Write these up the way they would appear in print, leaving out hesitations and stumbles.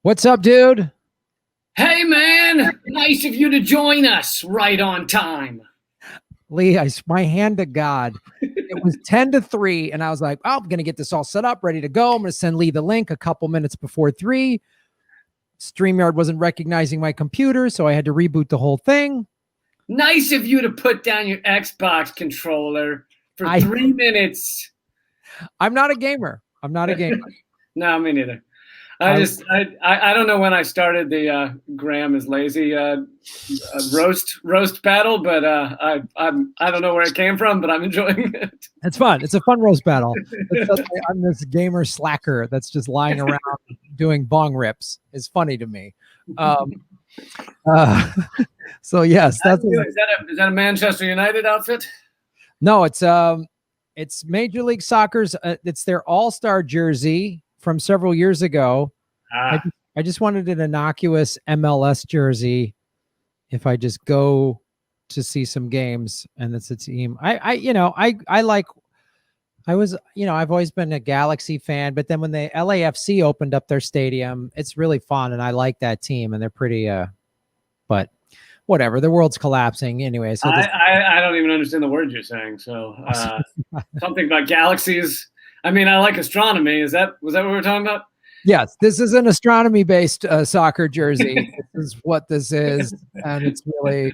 What's up, dude? Hey, man. Nice of you to join us right on time. Lee, my hand to God. It was 10-3, and I was like, oh, I'm going to get this all set up, ready to go. I'm going to send Lee the link a couple minutes before 3. StreamYard wasn't recognizing my computer, so I had to reboot the whole thing. Nice of you to put down your Xbox controller for 3 minutes. I'm not a gamer. No, me neither. I don't know when I started the Graham is lazy roast battle, but I don't know where it came from, but I'm enjoying it. It's fun. It's a fun roast battle. I'm this gamer slacker that's just lying around doing bong rips. It's funny to me. So yes, is that a Manchester United outfit? No, it's Major League Soccer's. It's their All-Star jersey from several years ago. I just wanted an innocuous MLS jersey. If I just go to see some games and it's a team, I've always been a Galaxy fan, but then when the LAFC opened up their stadium, it's really fun. And I like that team and they're pretty, but whatever, the world's collapsing anyway. So I don't even understand the words you're saying. So something about galaxies. I mean, I like astronomy. Was that what we were talking about? Yes, this is an astronomy-based soccer jersey. This is what this is, and it's really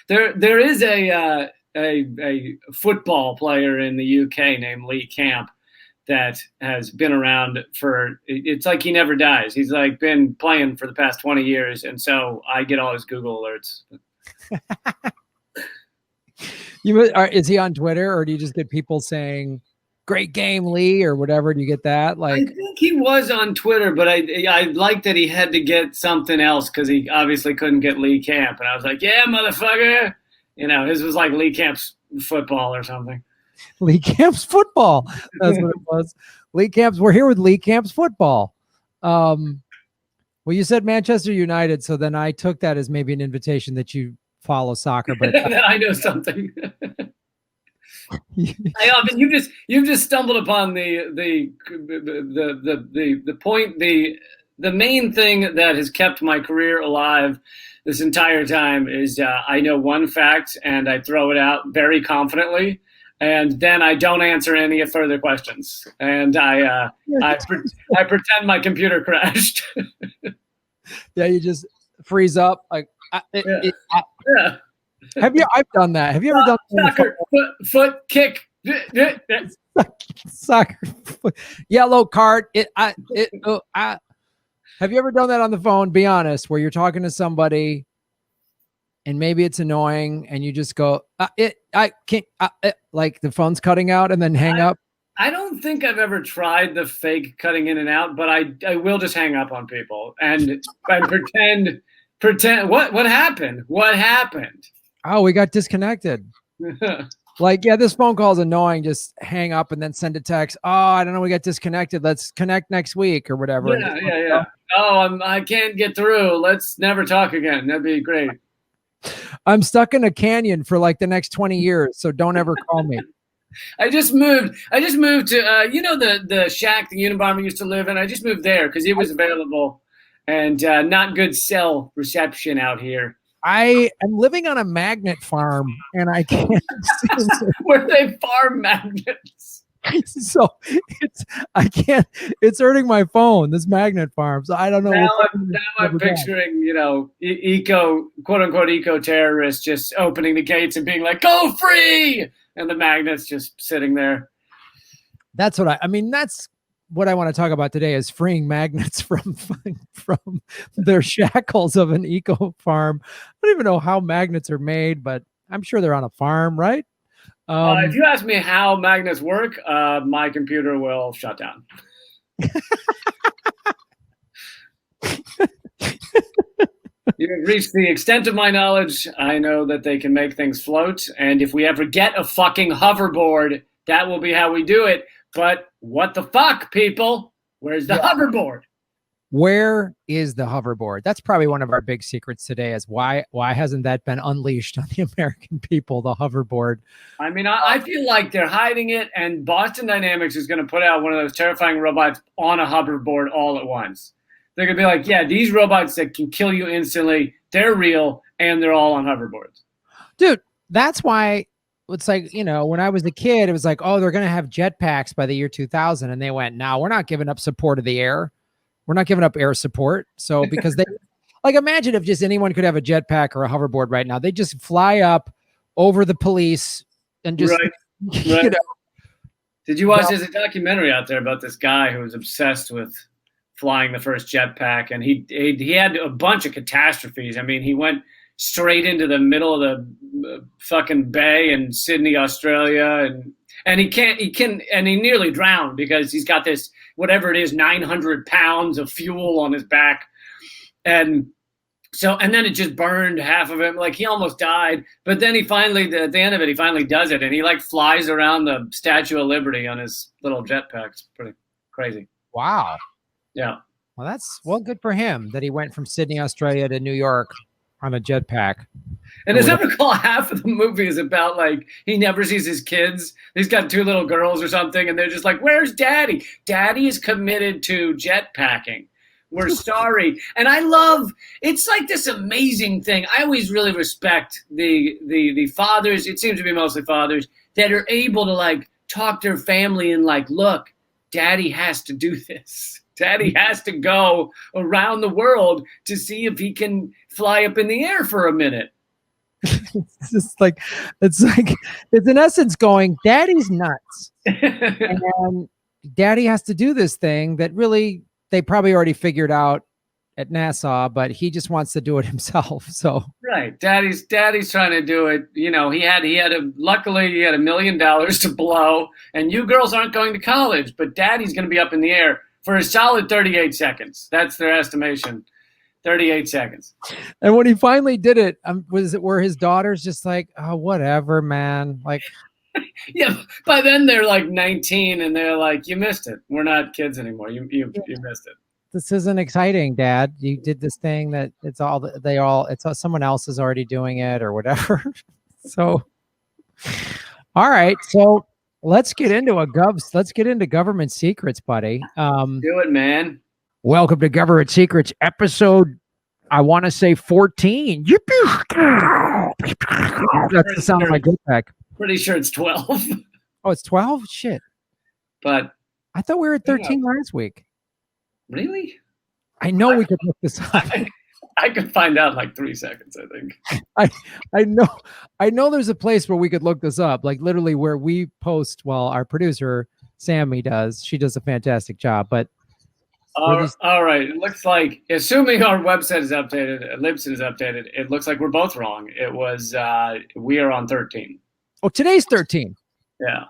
there is a football player in the UK named Lee Camp that has been around for. It's like he never dies. He's like been playing for the past 20 years, and so I get all his Google alerts. Is he on Twitter, or do you just get people saying "Great game, Lee" or whatever? Do you get that? Like, I think he was on Twitter, but I like that he had to get something else because he obviously couldn't get Lee Camp, and I was like, "Yeah, motherfucker," his was like Lee Camp's football or something. Lee Camp's football. That's what it was. Lee Camp's. We're here with Lee Camp's football. Well, you said Manchester United, so then I took that as maybe an invitation that you follow soccer, but I know something. You've just stumbled upon the point, the main thing that has kept my career alive this entire time is I know one fact and I throw it out very confidently, and then I don't answer any further questions, and I pretend my computer crashed. Yeah, you just freeze up like. Yeah. I've done that. Have you ever done soccer foot kick? Soccer yellow card. Have you ever done that on the phone? Be honest, where you're talking to somebody and maybe it's annoying and you just go, I can't, like the phone's cutting out and then hang up. I don't think I've ever tried the fake cutting in and out, but I will just hang up on people and pretend. What happened? What happened? Oh, we got disconnected. Like, yeah, this phone call is annoying. Just hang up and then send a text. Oh, I don't know. We got disconnected. Let's connect next week or whatever. Yeah. Oh, I can't get through. Let's never talk again. That'd be great. I'm stuck in a canyon for like the next 20 years. So don't ever call me. I just moved to, the shack the Unabomber used to live in. I just moved there because it was available and not good cell reception out here. I am living on a magnet farm and I can't see where they farm magnets. So it's hurting my phone, this magnet farm. So I don't know. Now I'm picturing, quote unquote eco terrorists just opening the gates and being like, "Go free!" and the magnets just sitting there. That's what that's what I want to talk about today is freeing magnets from their shackles of an eco farm. I don't even know how magnets are made, but I'm sure they're on a farm, right? If you ask me how magnets work, my computer will shut down. You've reached the extent of my knowledge. I know that they can make things float, and if we ever get a fucking hoverboard, that will be how we do it. But what the fuck, people? Where's the hoverboard? Where is the hoverboard? That's probably one of our big secrets today is why hasn't that been unleashed on the American people, the hoverboard? I mean, I feel like they're hiding it, and Boston Dynamics is going to put out one of those terrifying robots on a hoverboard all at once. They're going to be like, yeah, these robots that can kill you instantly, they're real, and they're all on hoverboards. Dude, that's why it's like, when I was a kid, it was like, oh, they're going to have jetpacks by the year 2000. And they went, no, we're not giving up support of the air. We're not giving up air support. So because they like, imagine if just anyone could have a jetpack or a hoverboard right now. They just fly up over the police and just, right. Did you watch? There's a documentary out there about this guy who was obsessed with flying the first jetpack, and he had a bunch of catastrophes. I mean, he went straight into the middle of the fucking bay in Sydney, Australia, and he nearly drowned because he's got this, whatever it is, 900 pounds of fuel on his back, and then it just burned half of him. Like, he almost died, but then he finally, at the end of it, he finally does it, and he like flies around the Statue of Liberty on his little jetpack. It's pretty crazy. Wow. Yeah. Well, good for him that he went from Sydney, Australia to New York on a jetpack. And as I recall, half of the movie is about, like, he never sees his kids. He's got 2 little girls or something, and they're just like, where's Daddy? Daddy is committed to jetpacking. We're sorry. And it's like this amazing thing. I always really respect the fathers, it seems to be mostly fathers, that are able to, like, talk their family and, like, look, Daddy has to do this. Daddy has to go around the world to see if he can fly up in the air for a minute. It's in essence going, Daddy's nuts. And Daddy has to do this thing that really they probably already figured out at NASA, but he just wants to do it himself. So right, Daddy's trying to do it. Luckily he had $1 million to blow, and you girls aren't going to college, but Daddy's going to be up in the air for a solid 38 seconds. That's their estimation. 38 seconds. And when he finally did it, were his daughters just like, oh, whatever, man? Like, yeah. By then they're like 19, and they're like, you missed it. We're not kids anymore. You missed it. This isn't exciting, Dad. You did this thing that someone else is already doing it or whatever. So, all right. So let's get into government secrets, buddy. Do it, man. Welcome to Government Secrets, episode, I want to say 14. That's the sound of my jetpack. Pretty sure it's 12. Oh, it's 12? Shit. But I thought we were at 13 last week. Really? I know we could look this up. I could find out in like 3 seconds, I think. I know there's a place where we could look this up, like literally where we post, well, our producer, Sammy she does a fantastic job, but all right. It looks like, assuming our website is updated, Libsyn is updated, it looks like we're both wrong. It was, we are on 13. Oh, today's 13. Yeah.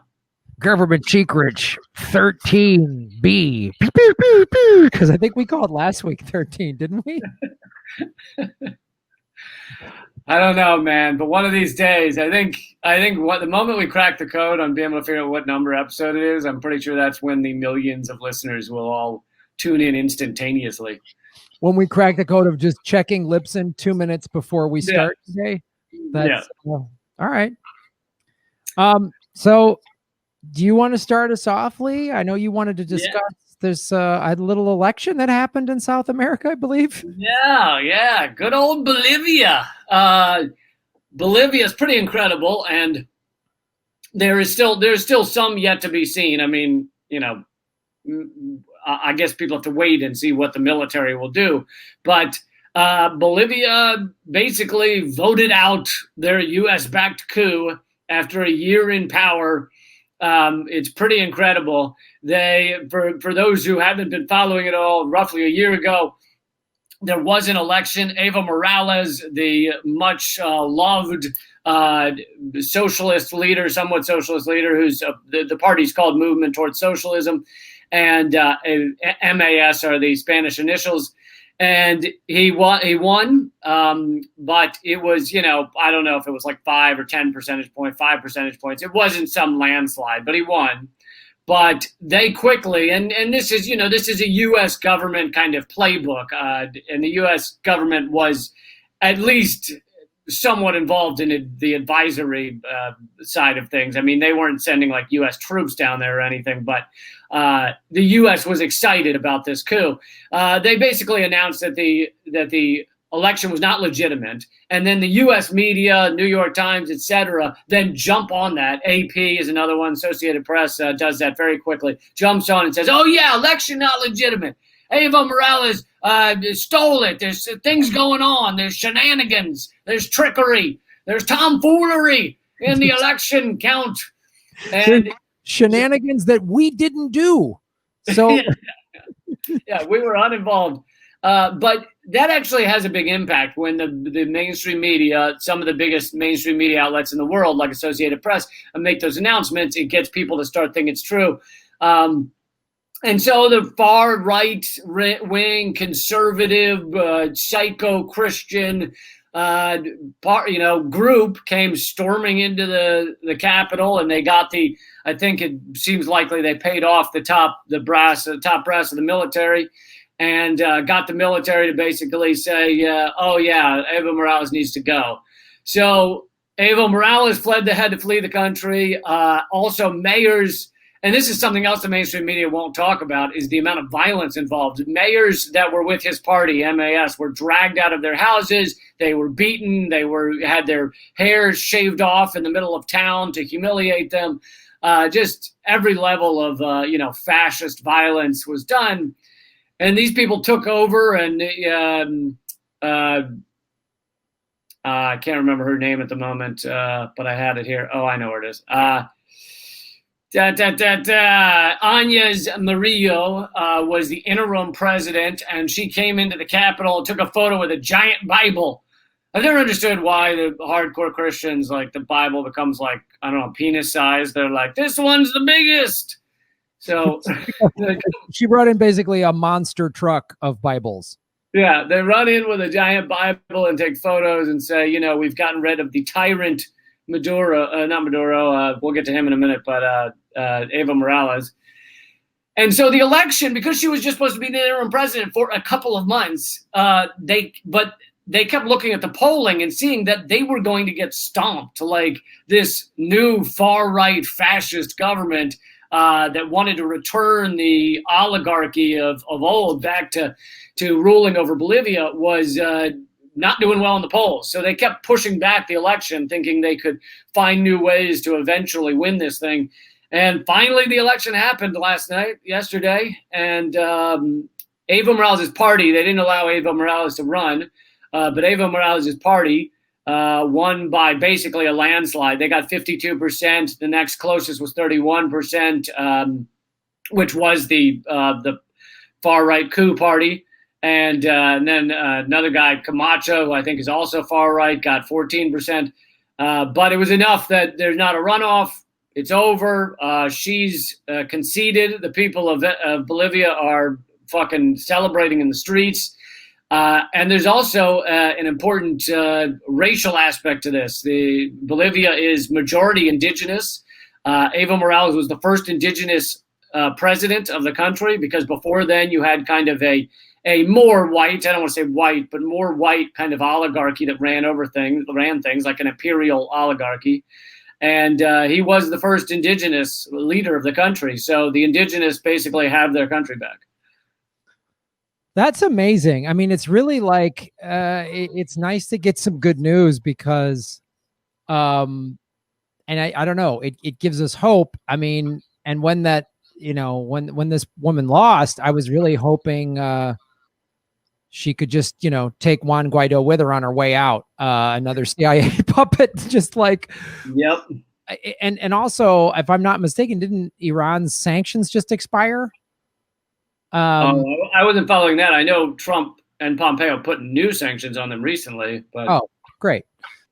Government Secrets 13B. Because I think we called last week 13, didn't we? I don't know, man. But one of these days, I think the moment we crack the code on being able to figure out what number episode it is, I'm pretty sure that's when the millions of listeners will all tune in instantaneously. When we crack the code of just checking Libsyn 2 minutes before we start today. That's all right. So do you want to start us off, Lee? I know you wanted to discuss there's a little election that happened in South America, I believe. Yeah. Good old Bolivia. Bolivia is pretty incredible, and there's still some yet to be seen. I mean, I guess people have to wait and see what the military will do. But Bolivia basically voted out their U.S.-backed coup after a year in power. It's pretty incredible. For those who haven't been following it all, roughly a year ago, there was an election. Evo Morales, the much loved socialist leader, somewhat socialist leader, who's the party's called Movement Towards Socialism, and MAS are the Spanish initials. And he won, but it was, I don't know if it was like 5 or 10 percentage points, 5 percentage points. It wasn't some landslide, but he won. But they quickly, and this is, this is a U.S. government kind of playbook, and the U.S. government was at least somewhat involved in the advisory side of things. I mean, they weren't sending like U.S. troops down there or anything, but the U.S. was excited about this coup. They basically announced that the election was not legitimate, and then the U.S. media, New York Times, etc., then jump on that. AP is another one. Associated Press does that very quickly. Jumps on and says, "Oh yeah, election not legitimate. Evo Morales stole it. There's things going on. There's shenanigans. There's trickery. There's tomfoolery in the election count." And shenanigans that we didn't do. So yeah, we were uninvolved. But that actually has a big impact when the mainstream media, some of the biggest mainstream media outlets in the world, like Associated Press, make those announcements. It gets people to start thinking it's true. And so the far right wing, conservative, psycho-Christian group came storming into the Capitol, and they got I think it seems likely they paid off the top brass of the military, and got the military to basically say, oh yeah, Evo Morales needs to go. So Evo Morales had to flee the country. Also mayors, and this is something else the mainstream media won't talk about, is the amount of violence involved. Mayors that were with his party, MAS, were dragged out of their houses. They were beaten. They had their hair shaved off in the middle of town to humiliate them. Just every level of fascist violence was done. And these people took over, and I can't remember her name at the moment, but I had it here. Oh, I know where it is. Agnes Murillo was the interim president, and she came into the Capitol and took a photo with a giant Bible. I've never understood why the hardcore Christians, like, the Bible becomes like, I don't know, penis size. They're like, this one's the biggest. So she brought in basically a monster truck of Bibles. Yeah, they run in with a giant Bible and take photos and say, we've gotten rid of the tyrant not Maduro, we'll get to him in a minute, but Evo Morales. And so the election, because she was just supposed to be the interim president for a couple of months, they kept looking at the polling and seeing that they were going to get stomped, like this new far-right fascist government that wanted to return the oligarchy of old back to ruling over Bolivia was not doing well in the polls. So they kept pushing back the election, thinking they could find new ways to eventually win this thing. And finally, the election happened yesterday, and Evo Morales' party, they didn't allow Evo Morales to run, but Evo Morales' party won by basically a landslide. They got 52%. The next closest was 31%, which was the far-right coup party. And then another guy, Camacho, who I think is also far-right, got 14%. But it was enough that there's not a runoff. It's over. She's conceded. The people of Bolivia are fucking celebrating in the streets. And there's also an important racial aspect to this. Bolivia is majority indigenous. Evo Morales was the first indigenous president of the country, because before then you had kind of a more white, I don't want to say white, but more white kind of oligarchy that ran things like an imperial oligarchy. And he was the first indigenous leader of the country. So the indigenous basically have their country back. That's amazing. I mean, it's really like, it's nice to get some good news because, and I don't know, it gives us hope. I mean, and when that, when this woman lost, I was really hoping she could just, take Juan Guaido with her on her way out, another CIA puppet, just like, yep. And also, if I'm not mistaken, didn't Iran's sanctions just expire? I wasn't following that. I know Trump and Pompeo put new sanctions on them recently, but great.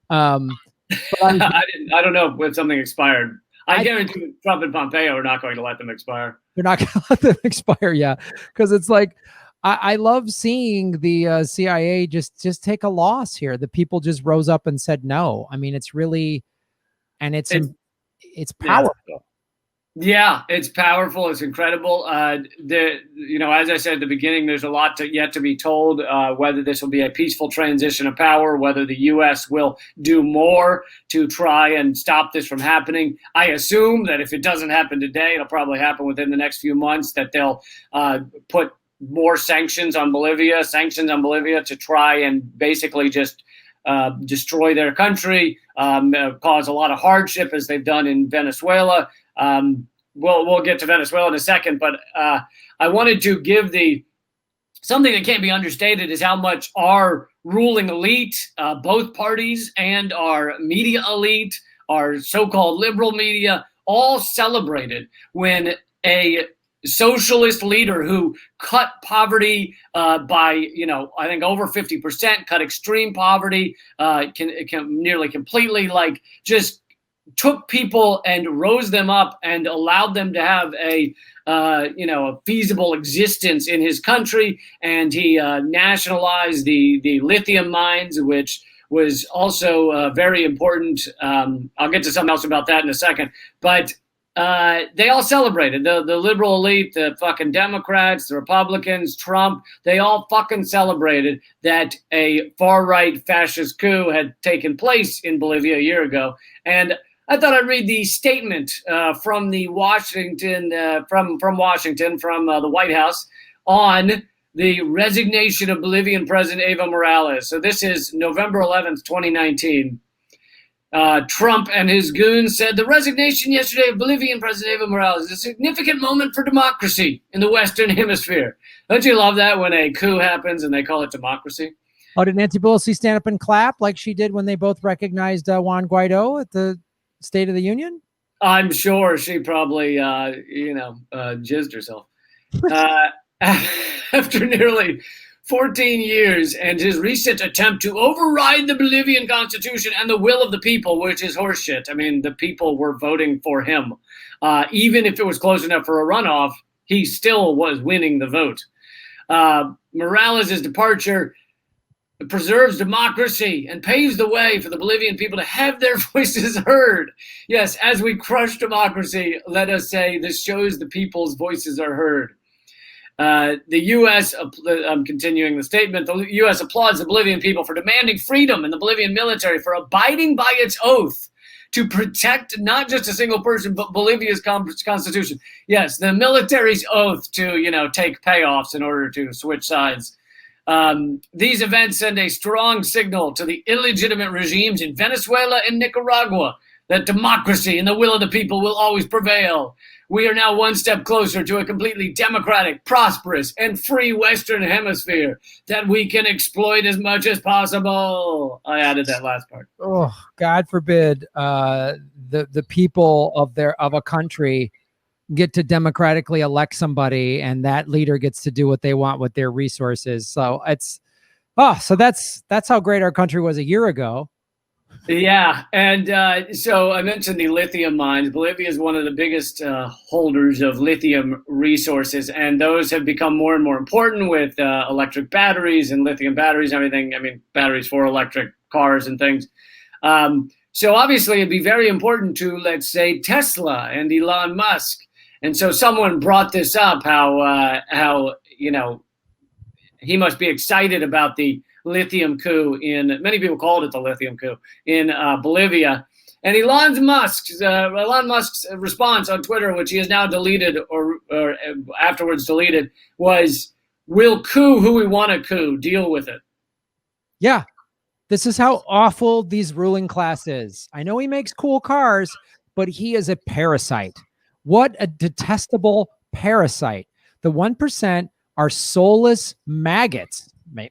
But I don't know if something expired. I guarantee Trump and Pompeo are not going to let them expire. They're not going to let them expire, yeah, because it's like I love seeing the CIA just take a loss here. The people just rose up and said no. I mean, it's really, and it's powerful. Yeah, it's powerful. It's incredible. As I said at the beginning, there's a lot yet to be told. Whether this will be a peaceful transition of power, whether the U.S. will do more to try and stop this from happening. I assume that if it doesn't happen today, it'll probably happen within the next few months. That they'll put more sanctions on Bolivia to try and basically just destroy their country, cause a lot of hardship as they've done in Venezuela. We'll get to Venezuela in a second, but I wanted to give something that can't be understated is how much our ruling elite, both parties, and our media elite, our so-called liberal media, all celebrated when a socialist leader who cut poverty by, I think over 50%, cut extreme poverty, can nearly completely, just took people and rose them up and allowed them to have a feasible existence in his country. And he nationalized the lithium mines, which was also very important. I'll get to something else about that in a second. But they all celebrated. The liberal elite, the fucking Democrats, the Republicans, Trump, they all fucking celebrated that a far-right fascist coup had taken place in Bolivia a year ago. And I thought I'd read the statement from the Washington, from the White House on the resignation of Bolivian President Evo Morales. So this is November 11th, 2019. Trump and his goons said the resignation yesterday of Bolivian President Evo Morales is a significant moment for democracy in the Western Hemisphere. Don't you love that when a coup happens and they call it democracy? Oh, did Nancy Pelosi stand up and clap like she did when they both recognized Juan Guaido at the State of the Union? I'm sure she probably, jizzed herself. After nearly 14 years and his recent attempt to override the Bolivian constitution and the will of the people, which is horseshit. I mean, the people were voting for him. Even if it was close enough for a runoff, he still was winning the vote. Morales' departure preserves democracy and paves the way for the Bolivian people to have their voices heard. Yes, as we crush democracy, let us say this shows the people's voices are heard. The U.S., I'm continuing the statement, the U.S. applauds the Bolivian people for demanding freedom and the Bolivian military for abiding by its oath to protect not just a single person, but Bolivia's constitution. Yes, the military's oath to, take payoffs in order to switch sides. These events send a strong signal to the illegitimate regimes in Venezuela and Nicaragua that democracy and the will of the people will always prevail. We are now one step closer to a completely democratic, prosperous, and free Western Hemisphere that we can exploit as much as possible. I added that last part. Oh, God forbid the people of a country get to democratically elect somebody and that leader gets to do what they want with their resources. So that's how great our country was a year ago. Yeah. And so I mentioned the lithium mines. Bolivia is one of the biggest holders of lithium resources, and those have become more and more important with electric batteries and lithium batteries and everything. I mean, batteries for electric cars and things. So obviously it'd be very important to, let's say, Tesla and Elon Musk. And so someone brought this up, how he must be excited about the lithium coup many people called it the lithium coup in Bolivia. And Elon Musk's response on Twitter, which he has now deleted or afterwards deleted, was, "We'll coup who we want to coup. Deal with it." Yeah. This is how awful these ruling class is. I know he makes cool cars, but he is a parasite. What a detestable parasite. The 1% are soulless maggots.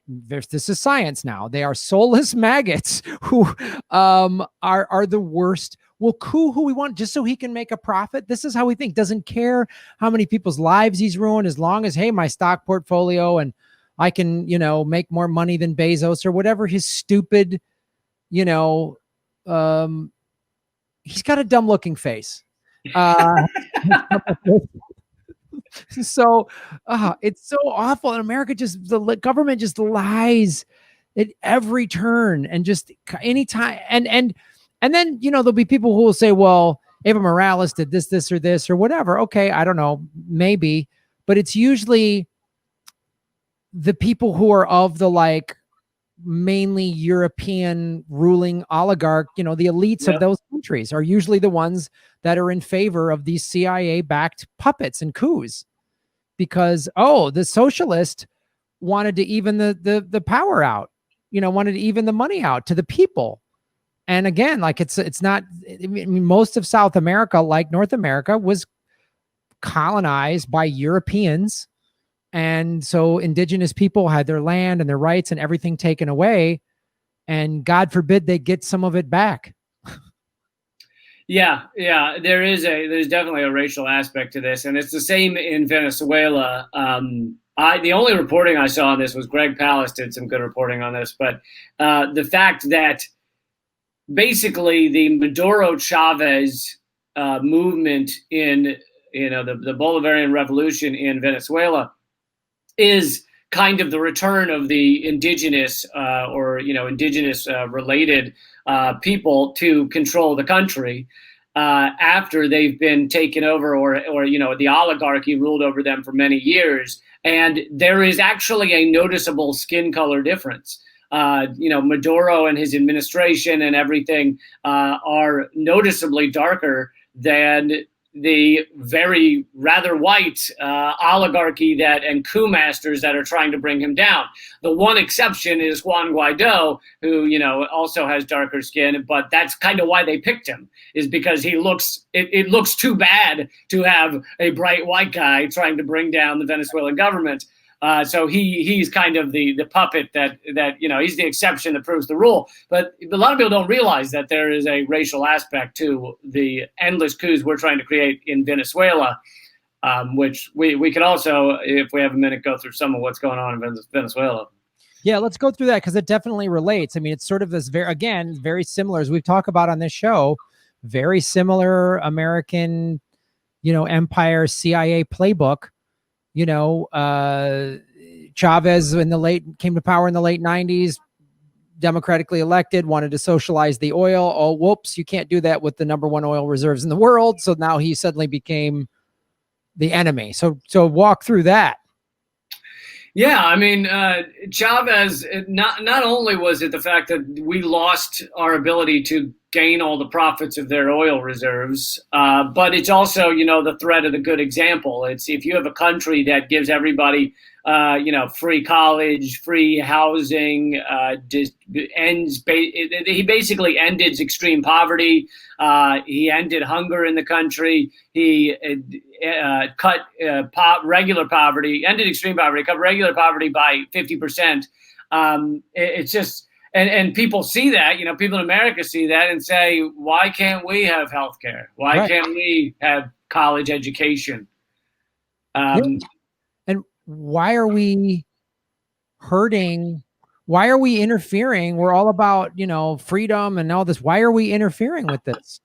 This is science now. They are soulless maggots who are the worst. We'll coup who we want just so he can make a profit. This is how we think. Doesn't care how many people's lives he's ruined, as long as, hey, my stock portfolio and I can, make more money than Bezos or whatever his stupid, he's got a dumb looking face. So it's so awful. In America, the government just lies at every turn and just anytime. And then, there'll be people who will say, well, Evo Morales did this, or this, or whatever. Okay, I don't know, maybe, but it's usually the people who are of the like mainly European ruling oligarch, the elites of those countries are usually the ones that are in favor of these CIA-backed puppets and coups, because the socialist wanted to even the power out, wanted to even the money out to the people. And again, like it's not, I mean, most of South America, like North America, was colonized by Europeans. And so indigenous people had their land and their rights and everything taken away. And God forbid they get some of it back. Yeah. There's definitely a racial aspect to this. And it's the same in Venezuela. The only reporting I saw on this was Greg Palast did some good reporting on this. But the fact that basically the Maduro Chavez movement in the Bolivarian revolution in Venezuela is kind of the return of the indigenous indigenous related people to control the country after they've been taken over or the oligarchy ruled over them for many years. And there is actually a noticeable skin color difference. Maduro and his administration and everything are noticeably darker than the very rather white oligarchy and coup masters that are trying to bring him down. The one exception is Juan Guaido, who also has darker skin, but that's kind of why they picked him, is because it looks too bad to have a bright white guy trying to bring down the Venezuelan government. So he's kind of the puppet that he's the exception that proves the rule. But a lot of people don't realize that there is a racial aspect to the endless coups we're trying to create in Venezuela, which we could also, if we have a minute, go through some of what's going on in Venezuela. Yeah, let's go through that because it definitely relates. I mean, it's sort of this very similar, as we've talked about on this show, very similar American, empire CIA playbook. Chavez came to power in the late 90s, democratically elected, wanted to socialize the oil. Oh, whoops, you can't do that with the number one oil reserves in the world. So now he suddenly became the enemy. So walk through that. Yeah, I mean, Chavez, not only was it the fact that we lost our ability to gain all the profits of their oil reserves, but it's also, the threat of the good example. It's if you have a country that gives everybody, free college, free housing, he basically ended extreme poverty. He ended hunger in the country. He cut regular poverty, ended extreme poverty, cut regular poverty by 50%. It's just, and people see that, people in America see that and say, why can't we have healthcare? Why can't we have college education? And why are we hurting? Why are we interfering? We're all about, freedom and all this. Why are we interfering with this?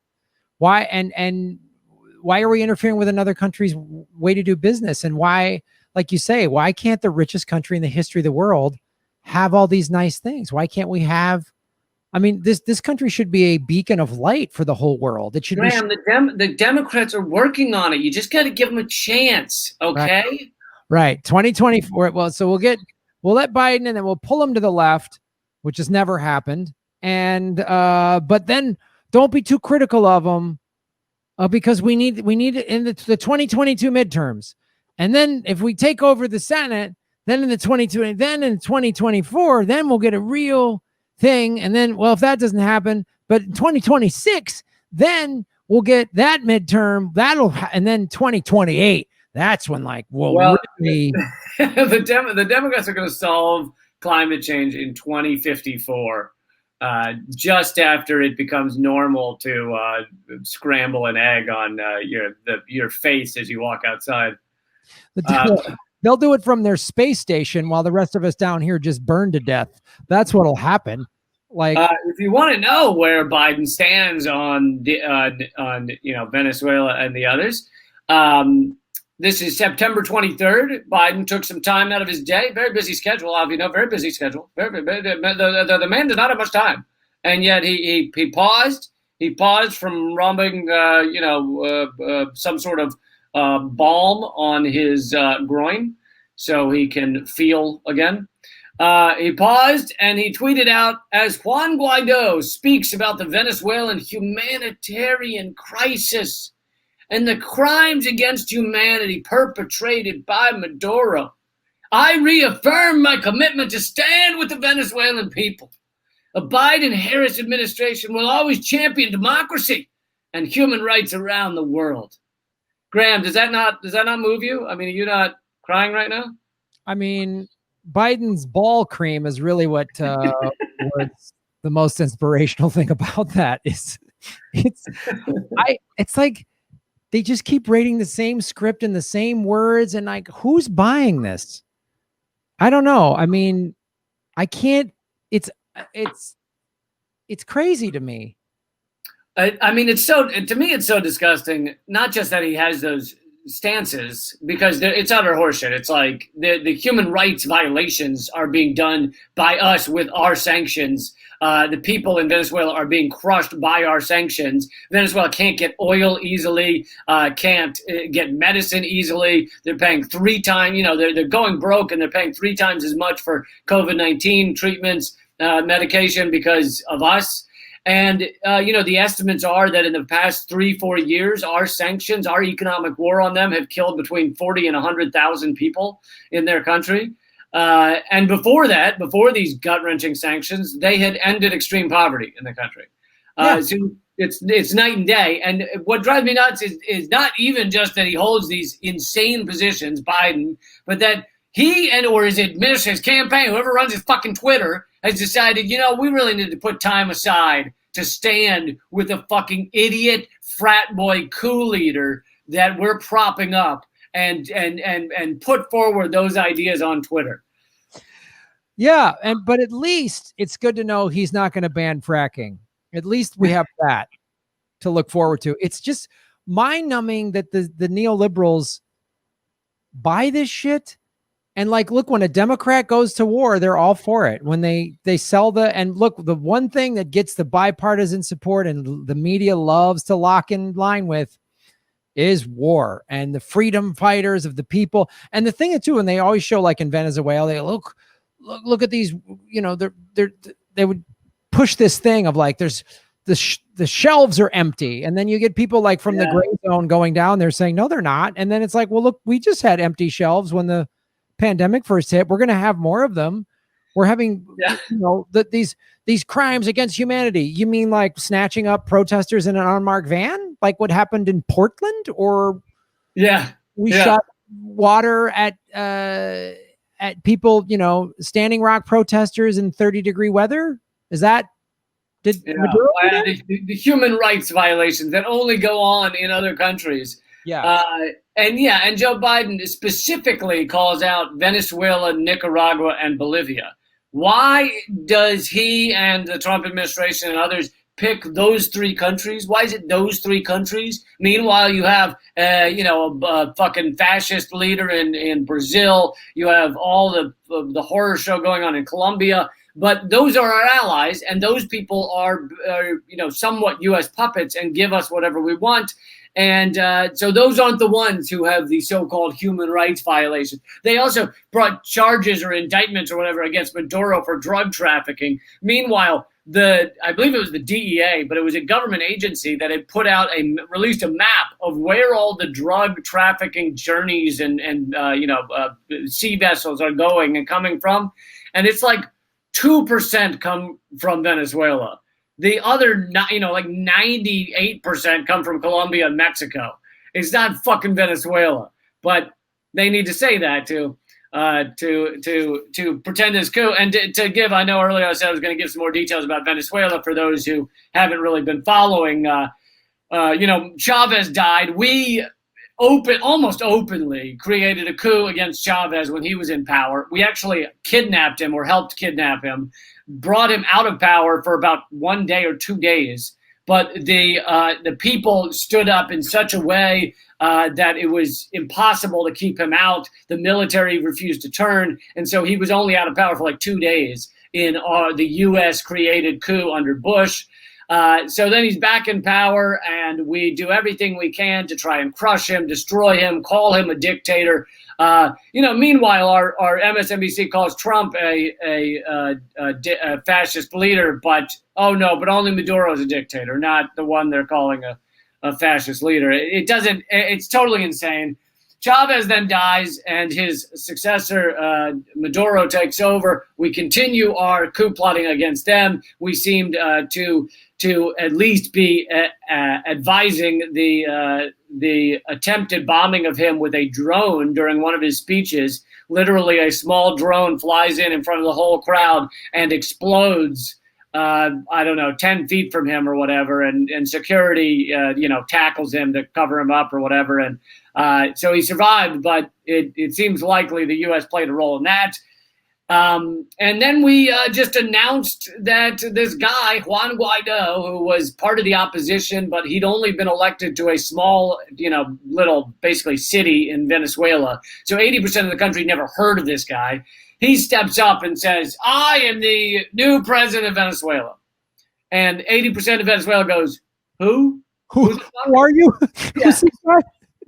Why? And why are we interfering with another country's way to do business? And why, like you say, why can't the richest country in the history of the world have all these nice things? Why can't we have, this country should be a beacon of light for the whole world. It should Graham, be. The Democrats are working on it. You just got to give them a chance. Okay. Right. 2024. Well, so we'll let Biden and then we'll pull him to the left, which has never happened. And, but then don't be too critical of him because we need it in the 2022 midterms. And then if we take over the Senate, then in 2024, then we'll get a real thing. And then, well, if that doesn't happen, but in 2026, then we'll get that midterm. And then 2028. That's when, really... the Democrats are going to solve climate change in 2054, just after it becomes normal to scramble an egg on your face as you walk outside. They'll do it from their space station while the rest of us down here just burn to death. That's what'll happen. If you want to know where Biden stands on Venezuela and the others. This is September 23rd. Biden took some time out of his day. Very busy schedule, very busy schedule. The man did not have much time. And yet he paused. He paused from rubbing, some sort of balm on his groin so he can feel again. He paused and he tweeted out, as Juan Guaido speaks about the Venezuelan humanitarian crisis and the crimes against humanity perpetrated by Maduro, I reaffirm my commitment to stand with the Venezuelan people. A Biden-Harris administration will always champion democracy and human rights around the world. Graham, does that not move you? I mean, are you not crying right now? I mean, Biden's ball cream is really what was the most inspirational thing about that. It's like they just keep reading the same script and the same words, and like, who's buying this? I don't know. I mean, I can't. It's crazy to me. I mean, to me, it's so disgusting. Not just that he has those stances, because it's utter horseshit. It's like the human rights violations are being done by us with our sanctions. The people in Venezuela are being crushed by our sanctions. Venezuela can't get oil easily, can't get medicine easily. They're paying 3 times, they're going broke, and they're paying 3 times as much for COVID-19 treatments, medication, because of us. And, the estimates are that in the past 3-4 years, our sanctions, our economic war on them have killed between 40 and 100,000 people in their country. And before that, before these gut-wrenching sanctions, they had ended extreme poverty in the country. So it's night and day. And what drives me nuts is not even just that he holds these insane positions, Biden, but that he or his administration, his campaign, whoever runs his fucking Twitter, has decided, we really need to put time aside to stand with a fucking idiot frat boy coup leader that we're propping up and put forward those ideas on Twitter. Yeah, but at least it's good to know he's not going to ban fracking. At least we have that to look forward to. It's just mind-numbing that the neoliberals buy this shit. And like, look, when a Democrat goes to war, they're all for it. When they sell and look, the one thing that gets the bipartisan support and the media loves to lock in line with is war and the freedom fighters of the people. And the thing is too, and they always show, like in Venezuela, they look at these, they would push this thing of like, there's the shelves are empty. And then you get people like from the gray zone going down there saying, no, they're not. And then it's like, well, look, we just had empty shelves when the pandemic first hit. We're going to have more of them. We're having, these crimes against humanity. You mean like snatching up protesters in an unmarked van, like what happened in Portland? Or we shot water at people, Standing Rock protesters in 30-degree weather? Is that Maduro? The human rights violations that only go on in other countries. And Joe Biden specifically calls out Venezuela, Nicaragua, and Bolivia. Why does he and the Trump administration and others pick those 3 countries? Why is it those 3 countries? Meanwhile, you have, a fucking fascist leader in Brazil. You have all the horror show going on in Colombia. But those are our allies, and those people are somewhat U.S. puppets and give us whatever we want. And so those aren't the ones who have the so-called human rights violations. They also brought charges or indictments or whatever against Maduro for drug trafficking. Meanwhile, I believe it was the DEA, but it was a government agency that had released a map of where all the drug trafficking journeys and sea vessels are going and coming from. And it's like 2% come from Venezuela. The other, 98% come from Colombia and Mexico. It's not fucking Venezuela, but they need to say that to pretend it's coup and to give. I know earlier I said I was going to give some more details about Venezuela for those who haven't really been following. Chavez died. We almost openly created a coup against Chavez when he was in power. We actually kidnapped him or helped kidnap him. Brought him out of power for about 1 day or 2 days, but the people stood up in such a way that it was impossible to keep him out. The military refused to turn, and so he was only out of power for like 2 days in the U.S. created coup under Bush. So then he's back in power, and we do everything we can to try and crush him, destroy him, call him a dictator. Meanwhile, our MSNBC calls Trump a fascist leader, but only Maduro is a dictator, not the one they're calling a fascist leader. It's totally insane. Chavez then dies, and his successor, Maduro, takes over. We continue our coup plotting against them. We seemed to at least be advising the attempted bombing of him with a drone during one of his speeches. Literally, a small drone flies in front of the whole crowd and explodes. 10 feet from him or whatever, and security, tackles him to cover him up or whatever. And so he survived, but it seems likely the U.S. played a role in that. And then we just announced that this guy, Juan Guaido, who was part of the opposition, but he'd only been elected to a small, little basically city in Venezuela. So 80% of the country never heard of this guy. He steps up and says, I am the new president of Venezuela. And 80% of Venezuela goes, who? Who are you? Yeah.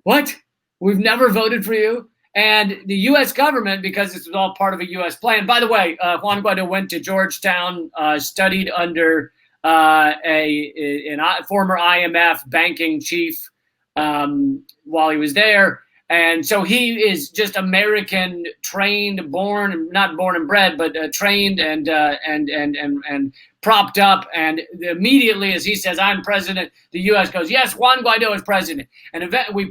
What? We've never voted for you. And the U.S. government, because this was all part of a U.S. plan. By the way, Juan Guaido went to Georgetown, studied under a former IMF banking chief while he was there. And so he is just American, trained, not born and bred, but trained and propped up. And immediately, as he says, "I'm president," the U.S. goes, "Yes, Juan Guaido is president." And we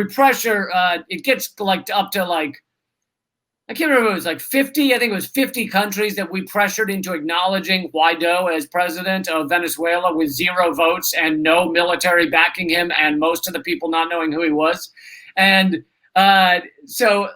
pressure. It gets up to I can't remember. It was 50. I think it was 50 countries that we pressured into acknowledging Guaido as president of Venezuela with 0 votes and no military backing him, and most of the people not knowing who he was. And so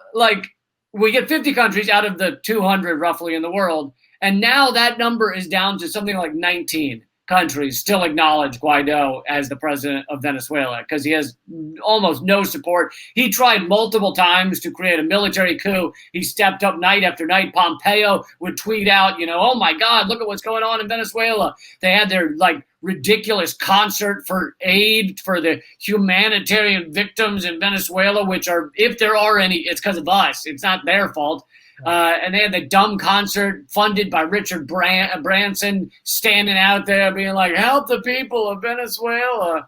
we get 50 countries out of the 200 roughly in the world. And now that number is down to something like 19 countries still acknowledge Guaido as the president of Venezuela because he has almost no support. He tried multiple times to create a military coup. He stepped up night after night. Pompeo would tweet out, oh my God, look at what's going on in Venezuela. They had their ridiculous concert for aid for the humanitarian victims in Venezuela, which are, if there are any, it's because of us. It's not their fault. And they had the dumb concert funded by Richard Branson standing out there being like, help the people of Venezuela.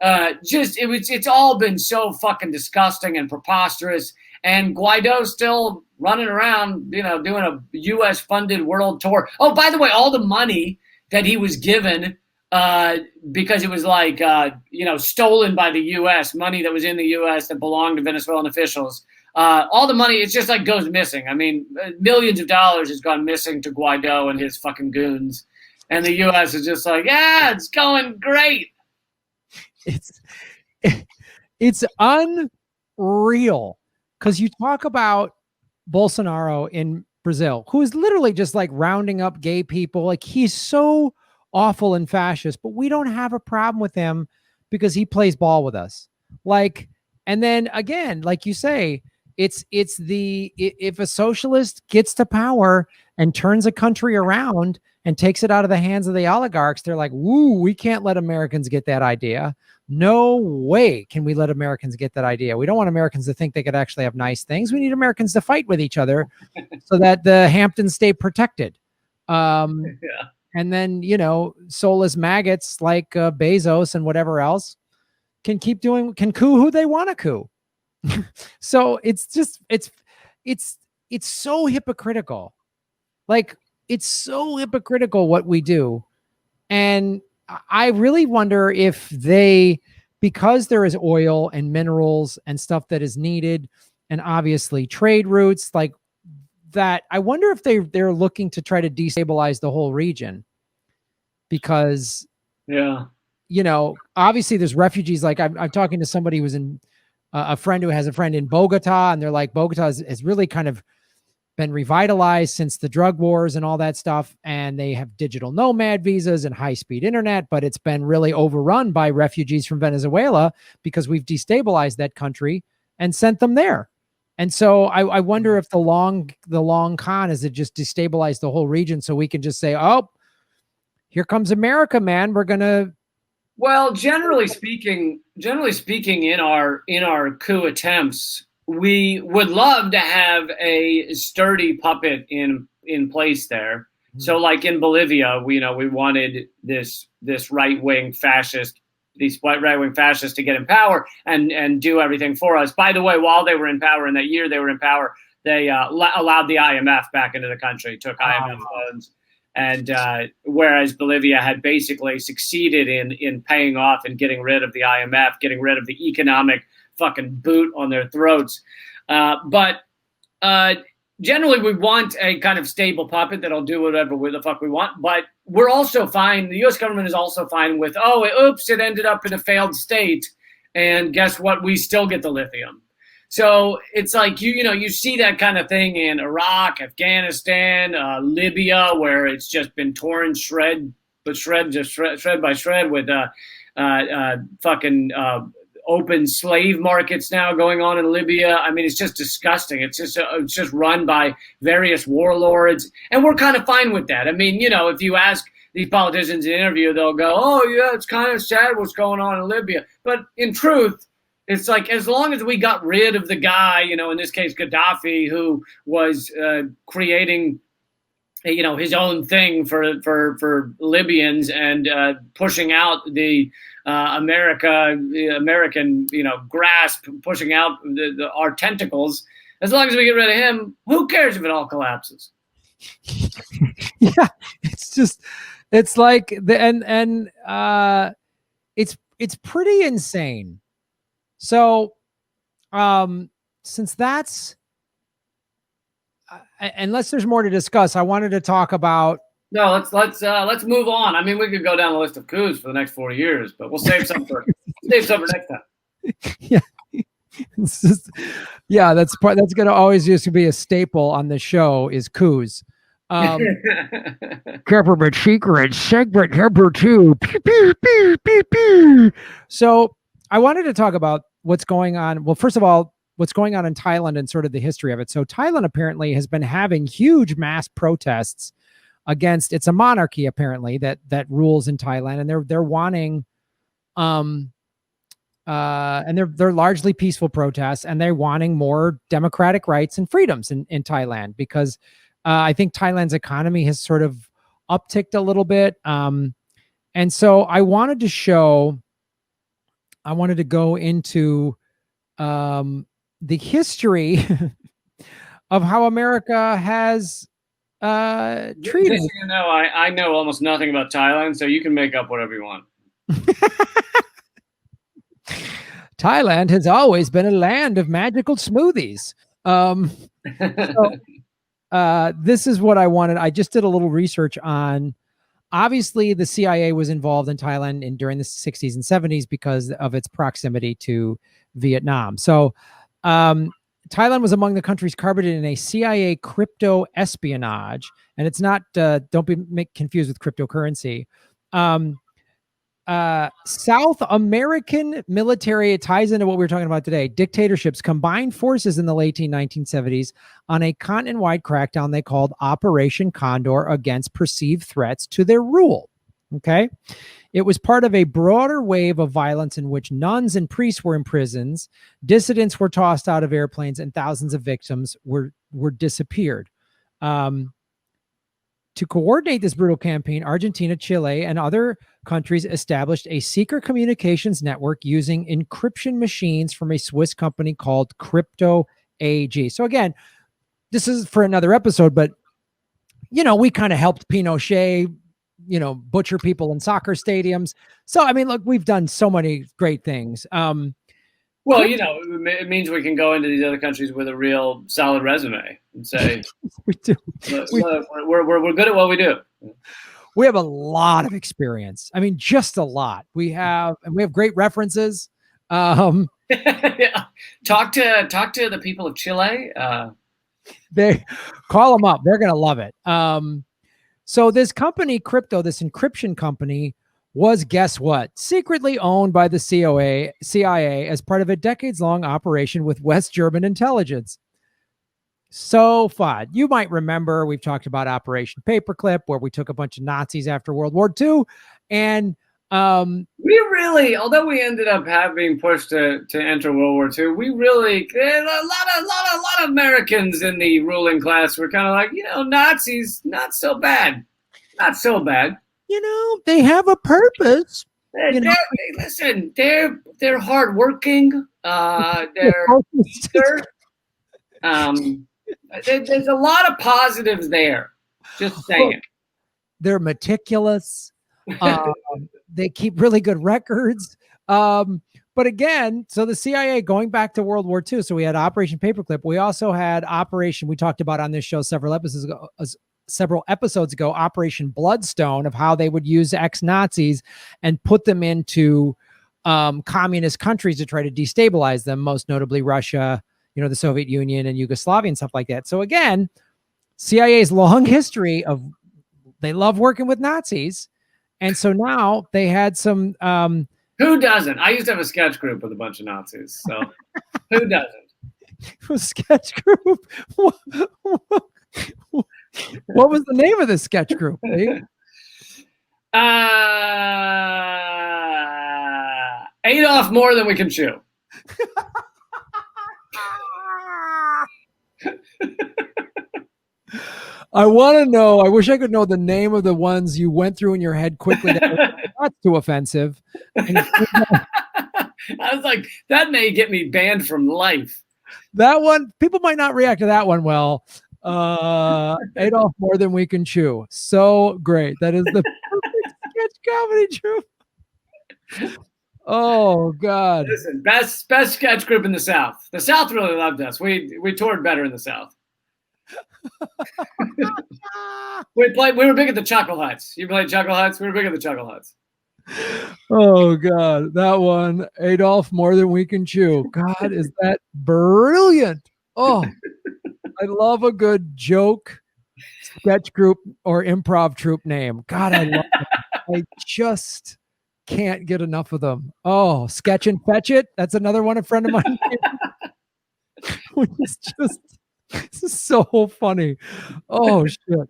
It's all been so fucking disgusting and preposterous. And Guaido's still running around, doing a U.S. funded world tour. Oh, by the way, all the money that he was given because it was stolen by the U.S., money that was in the U.S. that belonged to Venezuelan officials. All the money, it's just goes missing. I mean, millions of dollars has gone missing to Guaido and his fucking goons. And the U.S. is just it's going great. It's unreal. Because you talk about Bolsonaro in Brazil, who is literally just rounding up gay people. He's so awful and fascist, but we don't have a problem with him because he plays ball with us. And then again, like you say, if a socialist gets to power and turns a country around and takes it out of the hands of the oligarchs, they're like, woo, we can't let Americans get that idea. No way can we let Americans get that idea. We don't want Americans to think they could actually have nice things. We need Americans to fight with each other so that the Hamptons stay protected. Yeah. And then, soulless maggots like Bezos and whatever else can coup who they want to coup. So it's so hypocritical. It's so hypocritical what we do. And I really wonder if because there is oil and minerals and stuff that is needed, and obviously trade routes that, I wonder if they're looking to try to destabilize the whole region because, obviously there's refugees. I'm talking to somebody who was in a friend who has a friend in Bogota, and they're like, Bogota has really kind of been revitalized since the drug wars and all that stuff. And they have digital nomad visas and high-speed internet, but it's been really overrun by refugees from Venezuela because we've destabilized that country and sent them there. And so I wonder if the long con is to just destabilize the whole region so we can just say, oh, here comes America, man. We're gonna. Well, generally speaking, in our coup attempts, we would love to have a sturdy puppet in place there. So, like in Bolivia, we wanted this right-wing fascist, these right-wing fascists to get in power and do everything for us. By the way, while they were in power, in that year they were in power, they allowed the IMF back into the country, took IMF loans. And whereas Bolivia had basically succeeded in paying off and getting rid of the IMF, getting rid of the economic fucking boot on their throats. But generally, we want a kind of stable puppet that'll do whatever the fuck we want. But we're also fine. The U.S. government is also fine with, oops, it ended up in a failed state. And guess what? We still get the lithium. So it's like, you see that kind of thing in Iraq, Afghanistan, Libya, where it's just been torn shred by shred with fucking open slave markets now going on in Libya. I mean, it's just disgusting. It's just run by various warlords. And we're kind of fine with that. I mean, if you ask these politicians in an interview, they'll go, oh, yeah, it's kind of sad what's going on in Libya. But in truth, it's like, as long as we got rid of the guy, in this case, Gaddafi, who was creating, his own thing for Libyans and pushing out the American, grasp, pushing out our tentacles. As long as we get rid of him, who cares if it all collapses? Yeah, it's like it's pretty insane. So, since that's, unless there's more to discuss, I wanted to talk about. No, let's move on. I mean, we could go down the list of coups for the next 4 years, but we'll save some for next time. Yeah, that's going to always used to be a staple on the show is coups. Government secret segment number 2. So I wanted to talk about what's going on. Well, first of all, what's going on in Thailand and sort of the history of it. So Thailand apparently has been having huge mass protests against, it's a monarchy apparently that rules in Thailand, and they're wanting and they're largely peaceful protests, and they're wanting more democratic rights and freedoms in Thailand, because I think Thailand's economy has sort of upticked a little bit. And so I wanted to go into the history of how America has treated. I know almost nothing about Thailand, so you can make up whatever you want. Thailand has always been a land of magical smoothies. This is what I wanted. I just did a little research on. Obviously, the CIA was involved in Thailand during the 60s and 70s because of its proximity to Vietnam. So Thailand was among the countries carpeted in a CIA crypto espionage, and it's not, don't be confused with cryptocurrency. South American military, it ties into what we were talking about today. Dictatorships combined forces in the late 1970s on a continent-wide crackdown they called Operation Condor against perceived threats to their rule. Okay. It was part of a broader wave of violence in which nuns and priests were in prisons, dissidents were tossed out of airplanes, and thousands of victims were disappeared. To coordinate this brutal campaign, Argentina, Chile, and other countries established a secret communications network using encryption machines from a Swiss company called Crypto AG. So again, this is for another episode, but we kind of helped Pinochet, butcher people in soccer stadiums. So, I mean, look, we've done so many great things. Well, it means we can go into these other countries with a real solid resume and say, we do. We're good at what we do. We have a lot of experience. I mean, just a lot. We have great references. Yeah. Talk to the people of Chile. They call them up. They're going to love it. So this company, this encryption company, was, guess what? Secretly owned by the CIA as part of a decades-long operation with West German intelligence. So fun. You might remember we've talked about Operation Paperclip, where we took a bunch of Nazis after World War II. And we really, although we ended up being pushed to enter World War II, we really, a lot of Americans in the ruling class were kind of like, Nazis, not so bad. Not so bad. They have a purpose. Listen, they're hardworking. They're there's a lot of positives there. Just saying. They're meticulous. They keep really good records. But again, so the CIA going back to World War II. So we had Operation Paperclip. We also had Operation, we talked about on this show several episodes ago, Operation Bloodstone, of how they would use ex-Nazis and put them into communist countries to try to destabilize them, most notably Russia, the Soviet Union and Yugoslavia and stuff like that. So again, CIA's long history of, they love working with Nazis. And so now they had some... who doesn't? I used to have a sketch group with a bunch of Nazis. So who doesn't? A sketch group? What was the name of the sketch group? Ate off more than we can chew. I want to know, I wish I could know the name of the ones you went through in your head quickly. Not too offensive. I was like, that may get me banned from life. That one, people might not react to that one well. Ate off more than we can chew. So great. That is the perfect sketch comedy troupe. Oh God. Listen, best sketch group in the South. The South really loved us. We toured better in the South. We were big at the Chuckle Huts. You played Chuckle Huts? We were big at the Chuckle Huts. Oh God, that one, Adolf more than we can chew. God, is that brilliant? Oh, I love a good joke, sketch group or improv troupe name. God, I love it. I just can't get enough of them. Oh, Sketch and Fetch It. That's another one a friend of mine. Which is just, this is so funny. Oh shit.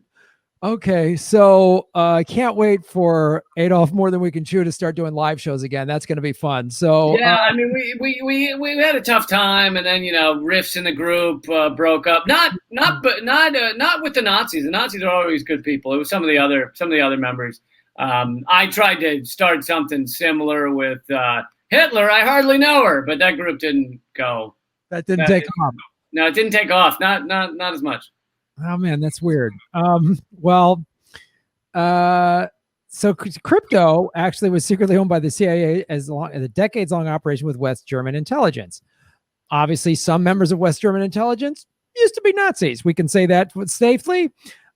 Okay, so I can't wait for Adolf More Than We Can Chew to start doing live shows again. That's going to be fun. So yeah, I mean, we had a tough time, and then rifts in the group broke up. Not with the Nazis. The Nazis are always good people. It was some of the other members. I tried to start something similar with Hitler. I hardly know her, but that group didn't go. That didn't take off. No, it didn't take off. Not as much. Oh man, that's weird. So crypto actually was secretly owned by the CIA as a decades-long operation with West German intelligence. Obviously, some members of West German intelligence used to be Nazis. We can say that safely.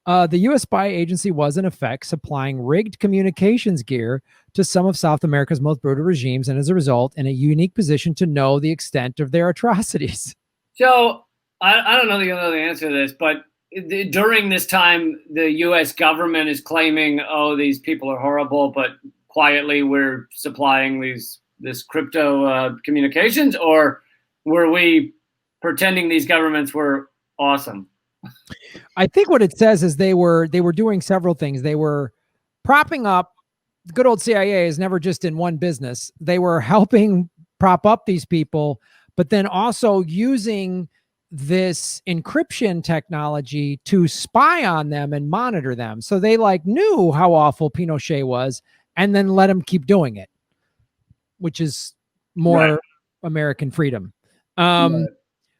The U.S. spy agency was, in effect, supplying rigged communications gear to some of South America's most brutal regimes, and as a result, in a unique position to know the extent of their atrocities. So I don't know that you'll know the answer to this, but during this time, the U.S. government is claiming, "Oh, these people are horrible," but quietly we're supplying this crypto communications, or were we pretending these governments were awesome? I think what it says is they were doing several things. They were propping up. The good old CIA is never just in one business. They were helping prop up these people, but then also using this encryption technology to spy on them and monitor them. So they knew how awful Pinochet was and then let him keep doing it, which is more right. American freedom. Right.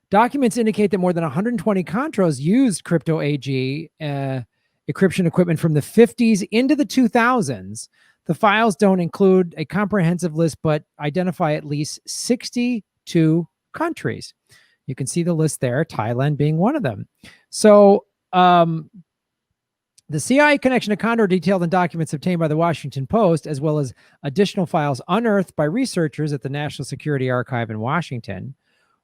Documents indicate that more than 120 Contras used crypto AG encryption equipment from the 50s into the 2000s. The files don't include a comprehensive list, but identify at least 62 countries. You can see the list there, Thailand being one of them. So the CIA connection to Condor detailed in documents obtained by the Washington Post, as well as additional files unearthed by researchers at the National Security Archive in Washington.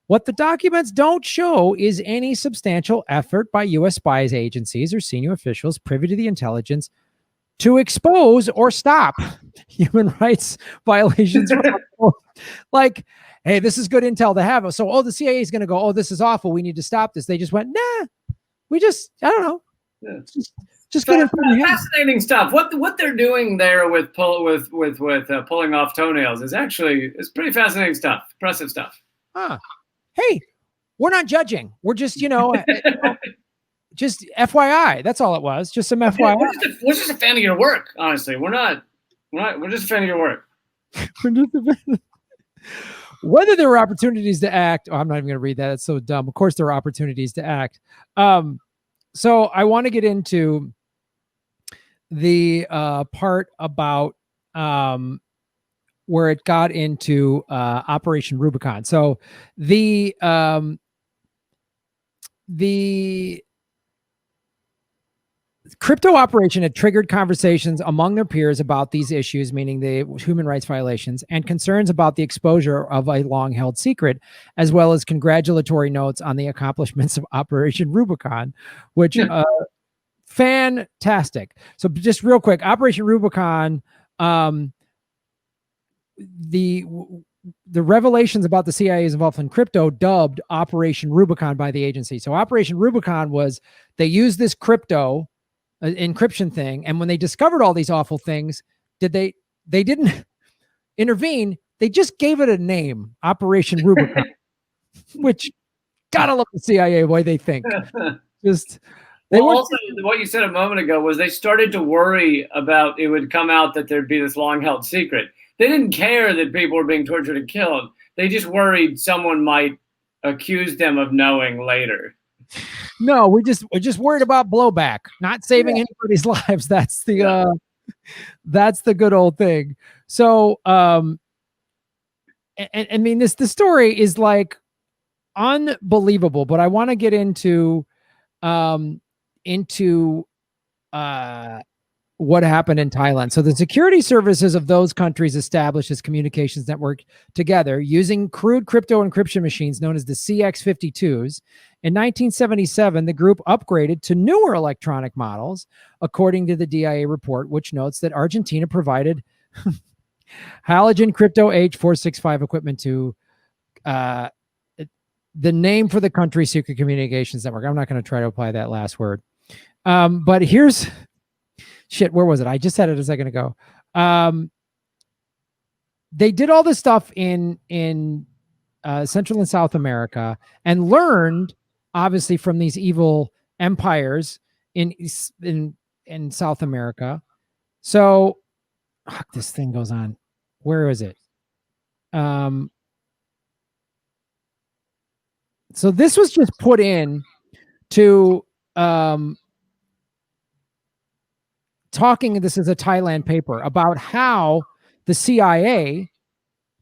What the documents don't show is any substantial effort by U.S. spies agencies or senior officials privy to the intelligence to expose or stop human rights violations. Hey, this is good intel to have. So, the CIA is going to go, oh, this is awful. We need to stop this. They just went, nah, We just, I don't know. Yeah. Just good information. Fascinating stuff. What they're doing there with pulling off toenails is pretty fascinating stuff. Impressive stuff. Hey, we're not judging. We're just, just FYI. That's all it was. Just some FYI. We're just a fan of your work. Honestly, we're just a fan of your work. Whether there were opportunities to act, I'm not even going to read that. It's so dumb. Of course, there were opportunities to act. So I want to get into the part about where it got into Operation Rubicon. So the crypto operation had triggered conversations among their peers about these issues, meaning the human rights violations, and concerns about the exposure of a long-held secret, as well as congratulatory notes on the accomplishments of Operation Rubicon, which fantastic. So just real quick, Operation Rubicon, the revelations about the CIA's involvement in crypto dubbed Operation Rubicon by the agency. So Operation Rubicon was, they used this crypto encryption thing, and when they discovered all these awful things, they didn't intervene. They just gave it a name, Operation Rubicon, which gotta love the CIA the way they think. Also, what you said a moment ago was they started to worry about it would come out that there'd be this long-held secret. They didn't care that people were being tortured and killed. They just worried someone might accuse them of knowing later. No, we're just worried about blowback, not saving anybody's lives. That's the good old thing. So, and I mean, the story is like unbelievable, but I want to get into what happened in Thailand. So the security services of those countries established this communications network together using crude crypto encryption machines known as the CX52s. In 1977, the group upgraded to newer electronic models, according to the DIA report, which notes that Argentina provided halogen crypto H465 equipment to the name for the country's secret communications network. I'm not going to try to apply that last word. But here's shit. Where was it? I just said it a second ago. They did all this stuff in Central and South America and learned, obviously, from these evil empires in South America. So this thing goes on. Where is it? So this was just put in to talking, this is a Thailand paper, about how the CIA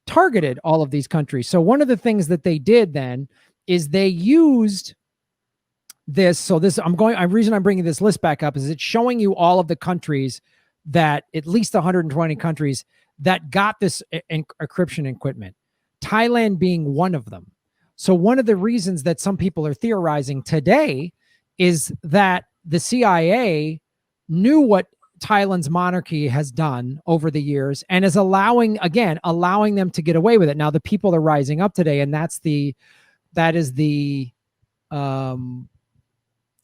targeted all of these countries. So one of the things that they did then is they used this. So this, the reason I'm bringing this list back up is it's showing you all of the countries that, at least 120 countries that got this encryption equipment, Thailand being one of them. So one of the reasons that some people are theorizing today is that the CIA knew what Thailand's monarchy has done over the years and is allowing them to get away with it. Now the people are rising up today, and that is the